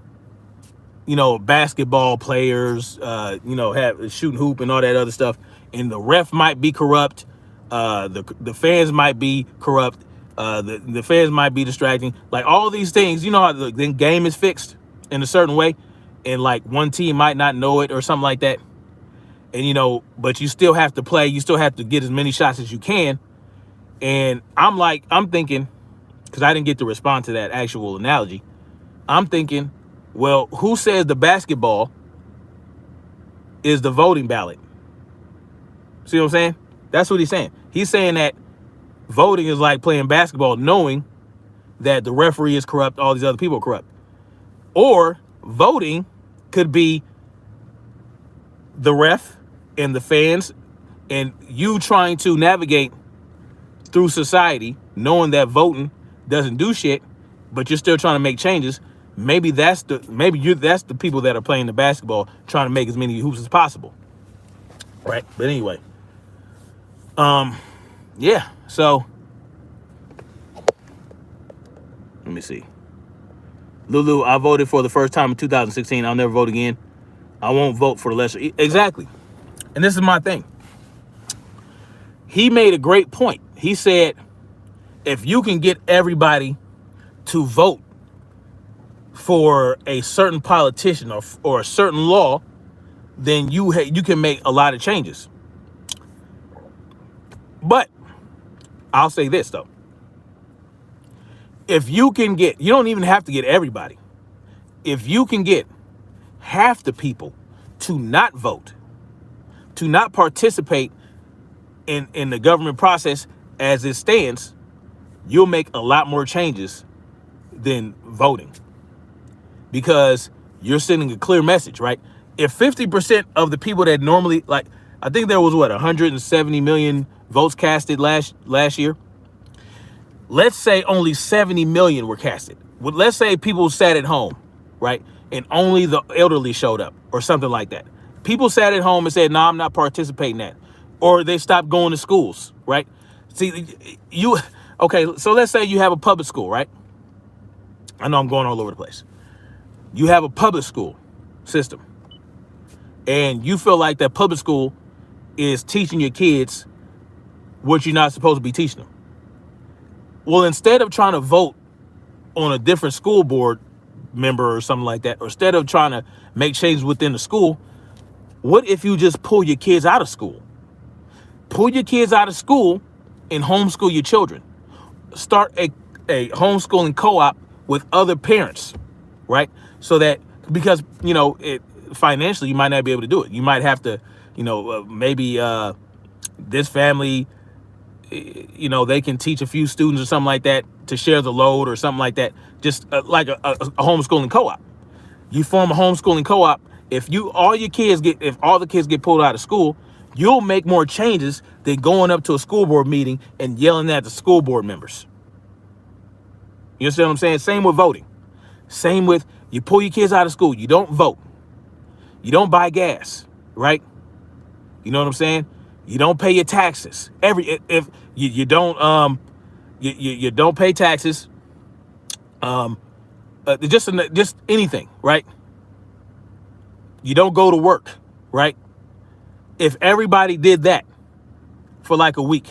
basketball players, have shooting hoop and all that other stuff. And the ref might be corrupt. The fans might be corrupt. The fans might be distracting. Like all these things, how the game is fixed in a certain way. And like one team might not know it or something like that. And, but you still have to play. You still have to get as many shots as you can. And I'm thinking, because I didn't get to respond to that actual analogy. I'm thinking, well, who says the basketball is the voting ballot? See what I'm saying? That's what he's saying. He's saying that voting is like playing basketball, knowing that the referee is corrupt, all these other people are corrupt. Or voting could be the ref and the fans and you trying to navigate through society, knowing that voting doesn't do shit, but you're still trying to make changes. Maybe that's the people that are playing the basketball, trying to make as many hoops as possible, right? But anyway, yeah. So let me see. Lulu, I voted for the first time in 2016. I'll never vote again. I won't vote for the lesser. Exactly. And this is my thing. He made a great point. He said, if you can get everybody to vote for a certain politician or a certain law, then you can make a lot of changes. But I'll say this, though. If you can get, you don't even have to get everybody. If you can get half the people to not vote, to not participate in the government process as it stands, you'll make a lot more changes than voting, because you're sending a clear message, right? If 50% of the people that normally, like, I think there was 170 million votes casted last year. Let's say only 70 million were casted. Well, let's say people sat at home, right? And only the elderly showed up or something like that. People sat at home and said, no, I'm not participating in that. Or they stopped going to schools, right? See, okay, so let's say you have a public school, right? I know I'm going all over the place. You have a public school system, and you feel like that public school is teaching your kids what you're not supposed to be teaching them. Well, instead of trying to vote on a different school board member or something like that, or instead of trying to make changes within the school, what if you just pull your kids out of school? Pull your kids out of school and homeschool your children. Start a homeschooling co-op with other parents, right? So that, because, you know, financially, you might not be able to do it. You might have to, you know, maybe this family, you know, they can teach a few students or something like that to share the load or something like that. Just like a homeschooling co-op. You form a homeschooling co-op. If all the kids get pulled out of school, you'll make more changes than going up to a school board meeting and yelling at the school board members. You understand what I'm saying? Same with voting. Same with, you pull your kids out of school. You don't vote. You don't buy gas, right? You know what I'm saying? You don't pay your taxes. If you don't you don't pay taxes. Just anything, right? You don't go to work, right? If everybody did that for like a week,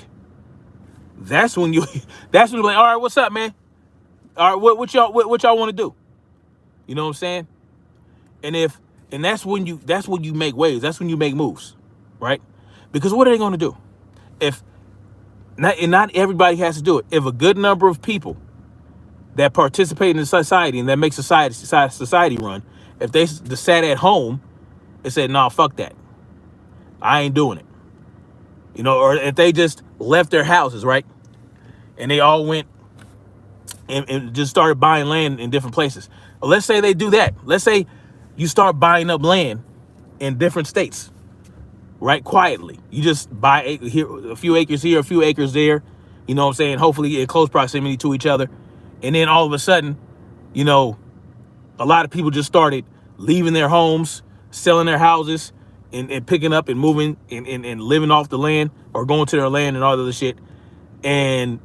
that's when you're like, all right, what's up, man? All right, what y'all want to do? You know what I'm saying? And that's when you make waves. That's when you make moves, right? Because what are they going to do? If not everybody has to do it. If a good number of people that participate in society and that make society run, if they just sat at home and said, "Nah, fuck that, I ain't doing it," you know, or if they just left their houses, right, and they all went and just started buying land in different places. Let's say they do that. Let's say you start buying up land in different states, right? Quietly. You just buy a few acres here, a few acres there, you know what I'm saying? Hopefully in close proximity to each other. And then all of a sudden, you know, a lot of people just started leaving their homes, selling their houses, and picking up and moving and living off the land or going to their land and all the other shit. And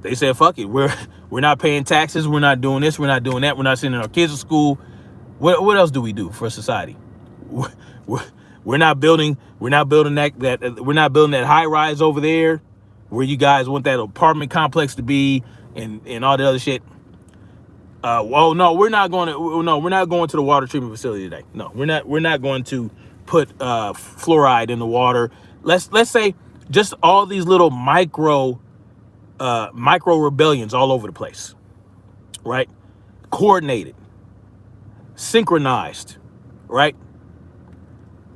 they said, fuck it, we're not paying taxes, we're not doing this, we're not doing that, we're not sending our kids to school. What else do we do for society? We're not building that high rise over there where you guys want that apartment complex to be and all the other shit. Well, no, we're not going to the water treatment facility today. No, we're not going to put fluoride in the water. Let's say just all these little micro rebellions all over the place, right? Coordinated, synchronized, right?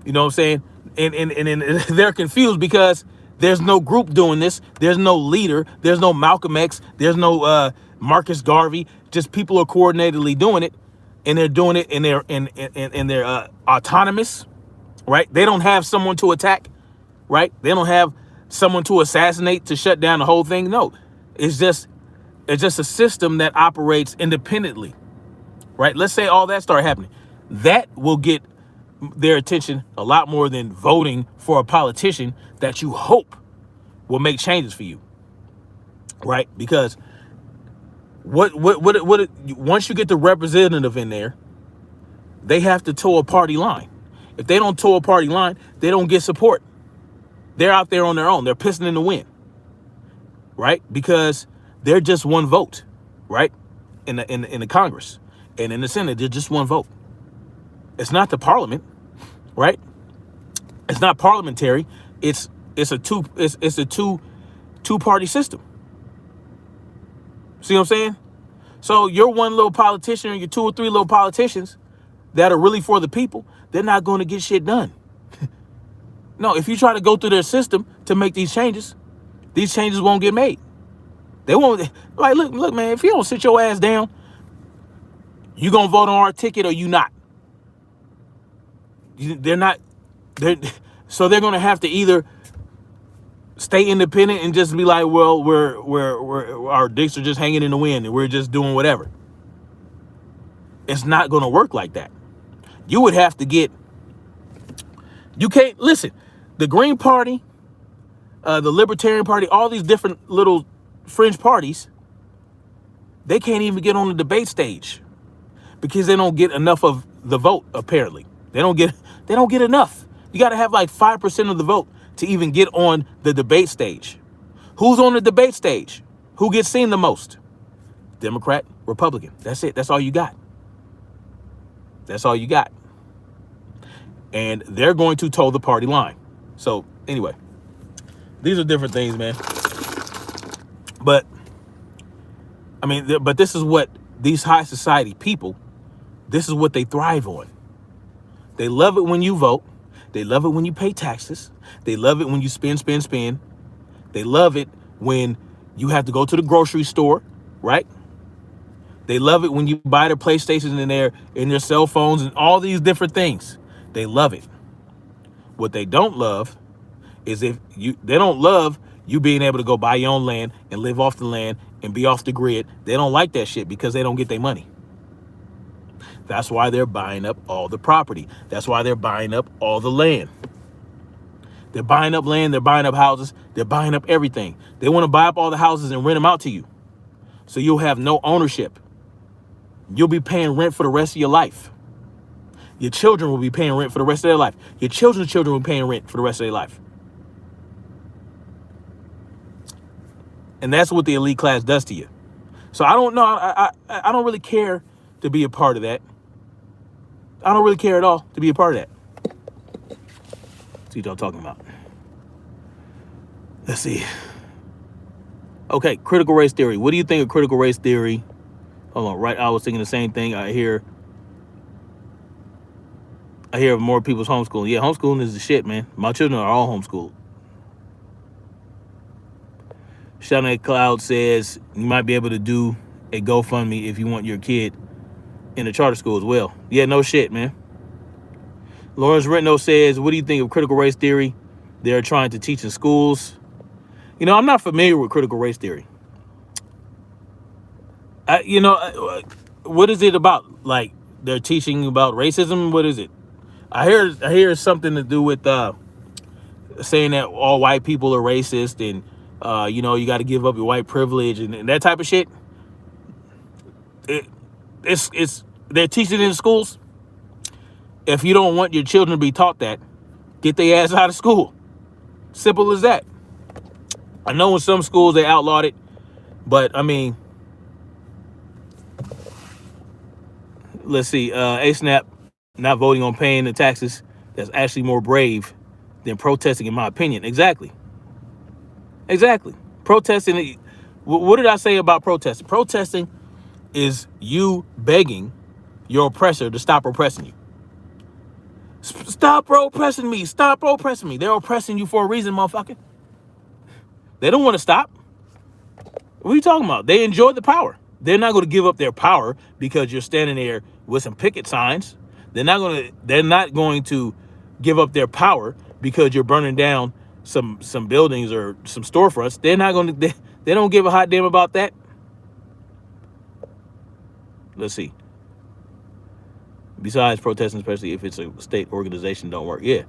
You know what I'm saying? And they're confused because there's no group doing this. There's no leader. There's no Malcolm X. There's no Marcus Garvey. Just people are coordinatedly doing it, and they're doing it and they're autonomous, right? They don't have someone to attack, right? They don't have someone to assassinate to shut down the whole thing. No, it's just a system that operates independently, right? Let's say all that started happening. That will get their attention a lot more than voting for a politician that you hope will make changes for you, right? Because once you get the representative in there, they have to toe a party line. If they don't toe a party line, they don't get support. They're out there on their own. They're pissing in the wind, right? Because they're just one vote, right? In the Congress and in the Senate, they're just one vote. It's not the parliament, right? It's not parliamentary. It's a two-party system. See what I'm saying? So your one little politician or your two or three little politicians that are really for the people, they're not going to get shit done. No, if you try to go through their system to make these changes won't get made. They won't. Like, look, man, if you don't sit your ass down, you gonna vote on our ticket or you not? So they're gonna have to either stay independent and just be like, well, we're our dicks are just hanging in the wind and we're just doing whatever. It's not gonna work like that. You would have to you can't listen. The Green Party, the Libertarian Party, all these different little fringe parties, they can't even get on the debate stage because they don't get enough of the vote. Apparently, they don't get enough. You got to have like 5% of the vote to even get on the debate stage. Who's on the debate stage? Who gets seen the most? Democrat, Republican. That's it. That's all you got. That's all you got. And they're going to toe the party line. So anyway, these are different things, man. But I mean, but this is what these high society people, this is what they thrive on. They love it when you vote. They love it when you pay taxes. They love it when you spend. They love it when you have to go to the grocery store, right? They love it when you buy their PlayStations and their cell phones and all these different things. They love it. What they don't love is they don't love you being able to go buy your own land and live off the land and be off the grid. They don't like that shit because they don't get their money. That's why they're buying up all the property. That's why they're buying up all the land. They're buying up land. They're buying up houses. They're buying up everything. They want to buy up all the houses and rent them out to you. So you'll have no ownership. You'll be paying rent for the rest of your life. Your children will be paying rent for the rest of their life. Your children's children will be paying rent for the rest of their life. And that's what the elite class does to you. So I don't know. I don't really care to be a part of that. I don't really care at all to be a part of that. See what y'all talking about. Let's see. Okay, critical race theory. What do you think of critical race theory? Hold on, right? I was thinking the same thing. I hear more people's homeschooling. Yeah, homeschooling is the shit, man. My children are all homeschooled. Shannon Cloud says you might be able to do a GoFundMe if you want your kid in a charter school as well. Yeah, no shit, man. Lawrence Rentno says, what do you think of critical race theory they're trying to teach in schools? You know, I'm not familiar with critical race theory. What is it about? Like, they're teaching about racism? What is it? I hear something to do with saying that all white people are racist and you got to give up your white privilege and that type of shit. They're teaching it in schools. If you don't want your children to be taught that, get their ass out of school. Simple as that. I know in some schools they outlawed it, but I mean, let's see. A-Snap not voting on paying the taxes, that's actually more brave than protesting, in my opinion. Exactly. Protesting. What did I say about protesting? Protesting is you begging your oppressor to stop oppressing you. Stop oppressing me. Stop oppressing me. They're oppressing you for a reason, motherfucker. They don't want to stop. What are you talking about? They enjoy the power. They're not going to give up their power because you're standing there with some picket signs. They're not going to give up their power because you're burning down some buildings or some storefronts. They're not going to. They don't give a hot damn about that. Let's see. Besides protesting, especially if it's a state organization, don't work. Yeah.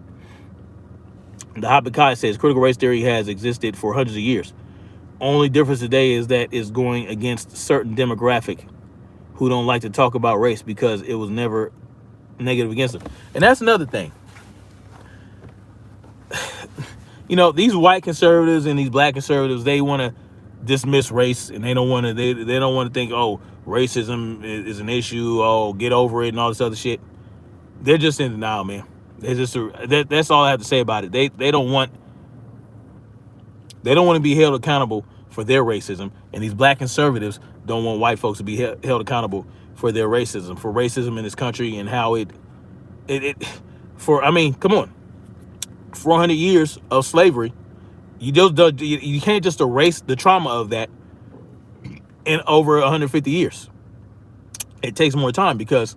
The Habakkuk says critical race theory has existed for hundreds of years. Only difference today is that it's going against certain demographic who don't like to talk about race because it was never negative against them. And that's another thing. These white conservatives and these black conservatives, they want to dismiss race and they don't want to they don't want to think, oh, racism is an issue, oh, get over it and all this other shit. They're just in denial, man. That's all I have to say about it. They don't want to be held accountable for their racism, and these black conservatives don't want white folks to be held accountable for their racism in this country and how come on, 400 years of slavery, you can't just erase the trauma of that in over 150 years. It takes more time because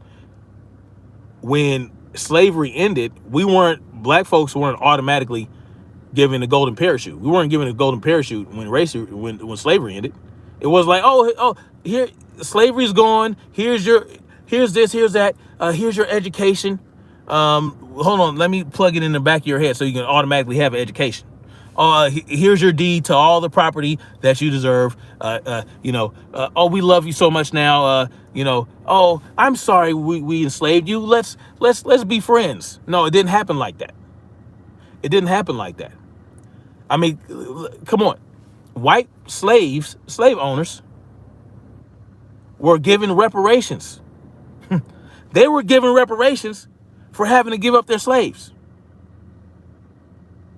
when slavery ended, black folks weren't automatically given a golden parachute. We weren't given a golden parachute when slavery ended. It was like, oh, here, slavery's gone. Here's this, here's that. Here's your education. Hold on, let me plug it in the back of your head so you can automatically have an education. Here's your deed to all the property that you deserve. We love you so much now. Oh, I'm sorry we enslaved you. Let's be friends. No, it didn't happen like that. I mean, come on. White slave owners were given reparations. They were given reparations for having to give up their slaves.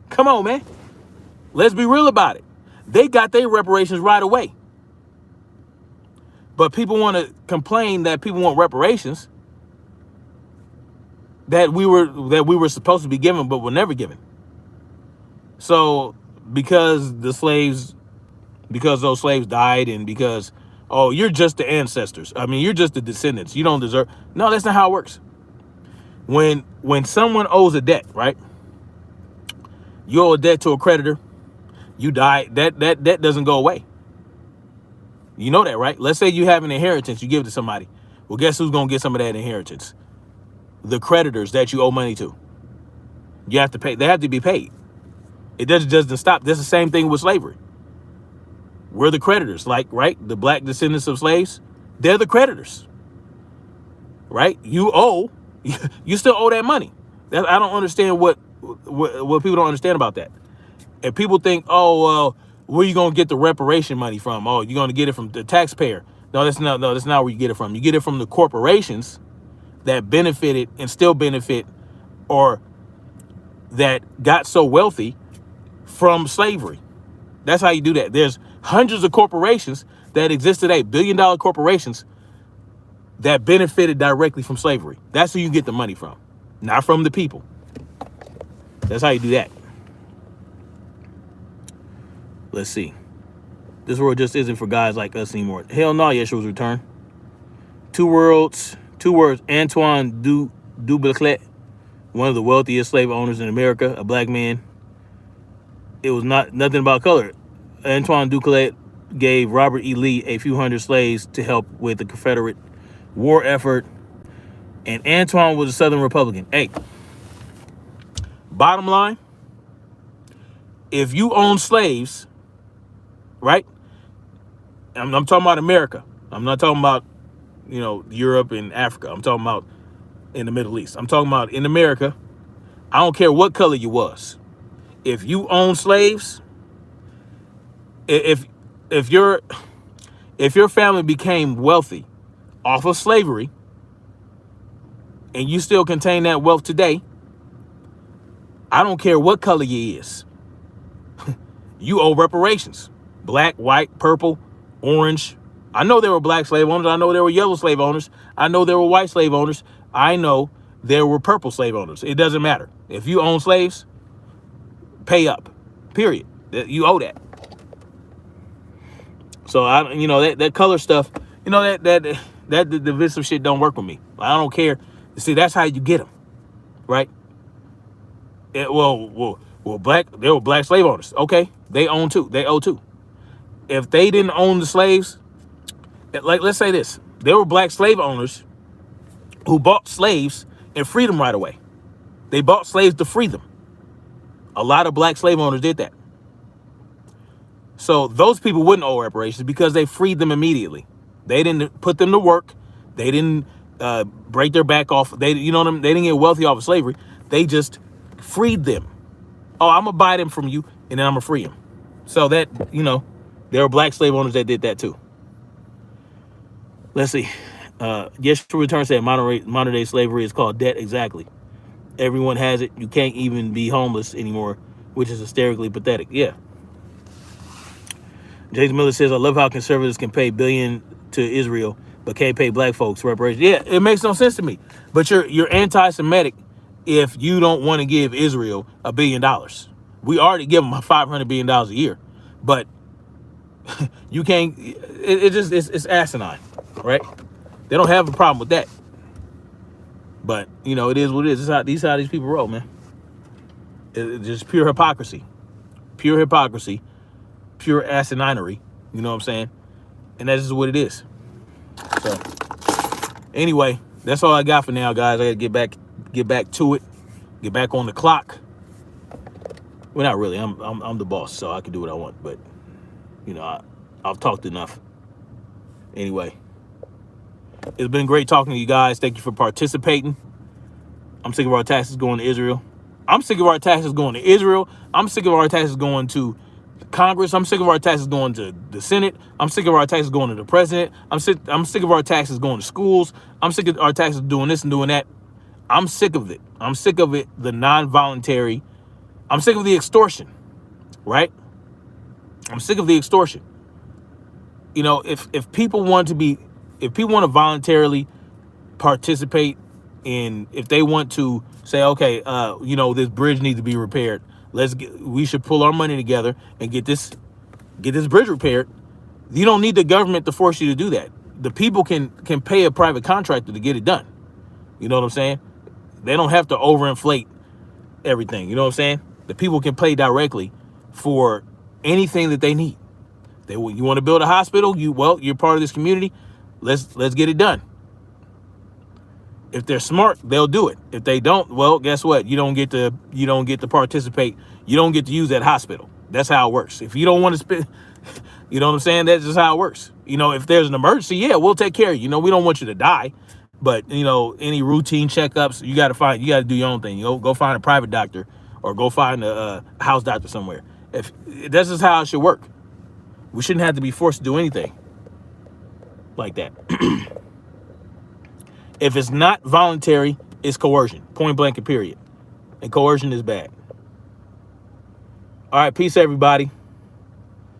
Come on, man. Let's be real about it. They got their reparations right away. But people want to complain that people want reparations that we were supposed to be given, but were never given. So because those slaves died, and because, oh, you're just the ancestors. I mean, you're just the descendants. You don't deserve. No, that's not how it works. When someone owes a debt, right? You owe a debt to a creditor. You die. That debt doesn't go away. You know that, right? Let's say you have an inheritance. You give it to somebody. Well, guess who's going to get some of that inheritance? The creditors that you owe money to. You have to pay. They have to be paid. It doesn't stop. That's the same thing with slavery. We're the creditors, like, right? The black descendants of slaves, they're the creditors, right? You still owe that money. I don't understand what people don't understand about that. And people think, oh, well, where are you going to get the reparation money from? Oh, you're going to get it from the taxpayer. No, that's not where you get it from. You get it from the corporations that benefited and still benefit, or that got so wealthy from slavery. That's how you do that. There's hundreds of corporations that exist today, billion-dollar corporations that benefited directly from slavery. That's who you get the money from, not from the people. That's how you do that. Let's see. This world just isn't for guys like us anymore. Hell no, Yeshua's return. Two words. Antoine Dubuclet, one of the wealthiest slave owners in America, a black man. It was nothing about color. Antoine Dubuclet gave Robert E. Lee a few hundred slaves to help with the Confederate war effort. And Antoine was a Southern Republican. Hey, bottom line, if you own slaves, right? I'm talking about America. I'm not talking about, Europe and Africa. I'm talking about in the Middle East. I'm talking about in America. I don't care what color you was. If you own slaves, if your family became wealthy off of slavery, and you still contain that wealth today, I don't care what color you is. You owe reparations. Black, white, purple, orange. I know there were black slave owners. I know there were yellow slave owners. I know there were white slave owners. I know there were purple slave owners. It doesn't matter. If you own slaves, pay up. Period. You owe that. So that color stuff, that divisive shit don't work with me. I don't care. See, that's how you get them, right? There were black slave owners. Okay, they own too. They owe too. If they didn't own the slaves, like, let's say this, there were black slave owners who bought slaves and freed them right away. They bought slaves to free them. A lot of black slave owners did that. So those people wouldn't owe reparations because they freed them immediately. They didn't put them to work. They didn't break their back off. They didn't get wealthy off of slavery. They just freed them. Oh, I'm gonna buy them from you, and then I'm gonna free them. So that, there were black slave owners that did that too. Let's see. Yeshua Return said modern day slavery is called debt. Exactly. Everyone has it. You can't even be homeless anymore, which is hysterically pathetic. Yeah. Jason Miller says, I love how conservatives can pay billion to Israel, but can't pay black folks reparations. Yeah, it makes no sense to me. But you're anti-Semitic if you don't want to give Israel $1 billion. We already give them $500 billion a year, but you can't. It's asinine, right? They don't have a problem with that. But it is what it is. This is how these people roll, man. It's just pure hypocrisy, pure asininery. You know what I'm saying? And that's just what it is. So anyway, that's all I got for now, guys. I gotta get back to it, get back on the clock. Well, not really. I'm the boss, so I can do what I want. But I've talked enough. Anyway, it's been great talking to you guys. Thank you for participating. I'm sick of our taxes going to Israel. I'm sick of our taxes going to Israel. I'm sick of our taxes going to Congress. I'm sick of our taxes going to the Senate. I'm sick of our taxes going to the president. I'm sick of our taxes going to schools. I'm sick of our taxes doing this and doing that. I'm sick of it. I'm sick of it, the non-voluntary. I'm sick of the extortion, right? I'm sick of the extortion. If people want to be if people want to voluntarily participate in, if they want to say, okay, this bridge needs to be repaired. We should pull our money together and get this bridge repaired. You don't need the government to force you to do that. The people can pay a private contractor to get it done. You know what I'm saying? They don't have to overinflate everything. You know what I'm saying? The people can pay directly for anything that they need. You want to build a hospital? You're part of this community. Let's get it done. If they're smart, they'll do it. If they don't, well, guess what? You don't get to participate. You don't get to use that hospital. That's how it works. If you don't want to spend, you know what I'm saying? That's just how it works. If there's an emergency, yeah, we'll take care of you. We don't want you to die. But, any routine checkups, you got to do your own thing. Go find a private doctor or go find a house doctor somewhere. If that's just how it should work. We shouldn't have to be forced to do anything like that. If it's not voluntary, it's coercion. Point blank and period. And coercion is bad. All right, peace, everybody.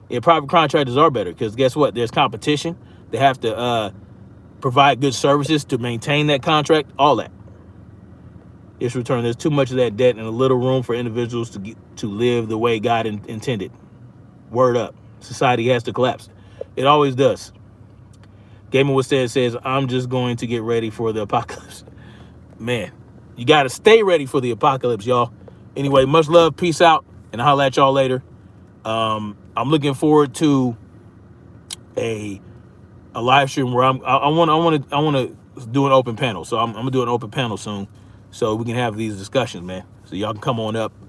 Yeah, private contractors are better because guess what? There's competition. They have to provide good services to maintain that contract, all that. Its return. There's too much of that debt and a little room for individuals to live the way God intended. Word up. Society has to collapse. It always does. Gaming What says, I'm just going to get ready for the apocalypse. Man, you got to stay ready for the apocalypse, y'all. Anyway, much love. Peace out. And I'll holler at y'all later. I'm looking forward to a live stream where I want to do an open panel. So I'm gonna do an open panel soon, so we can have these discussions, man. So y'all can come on up.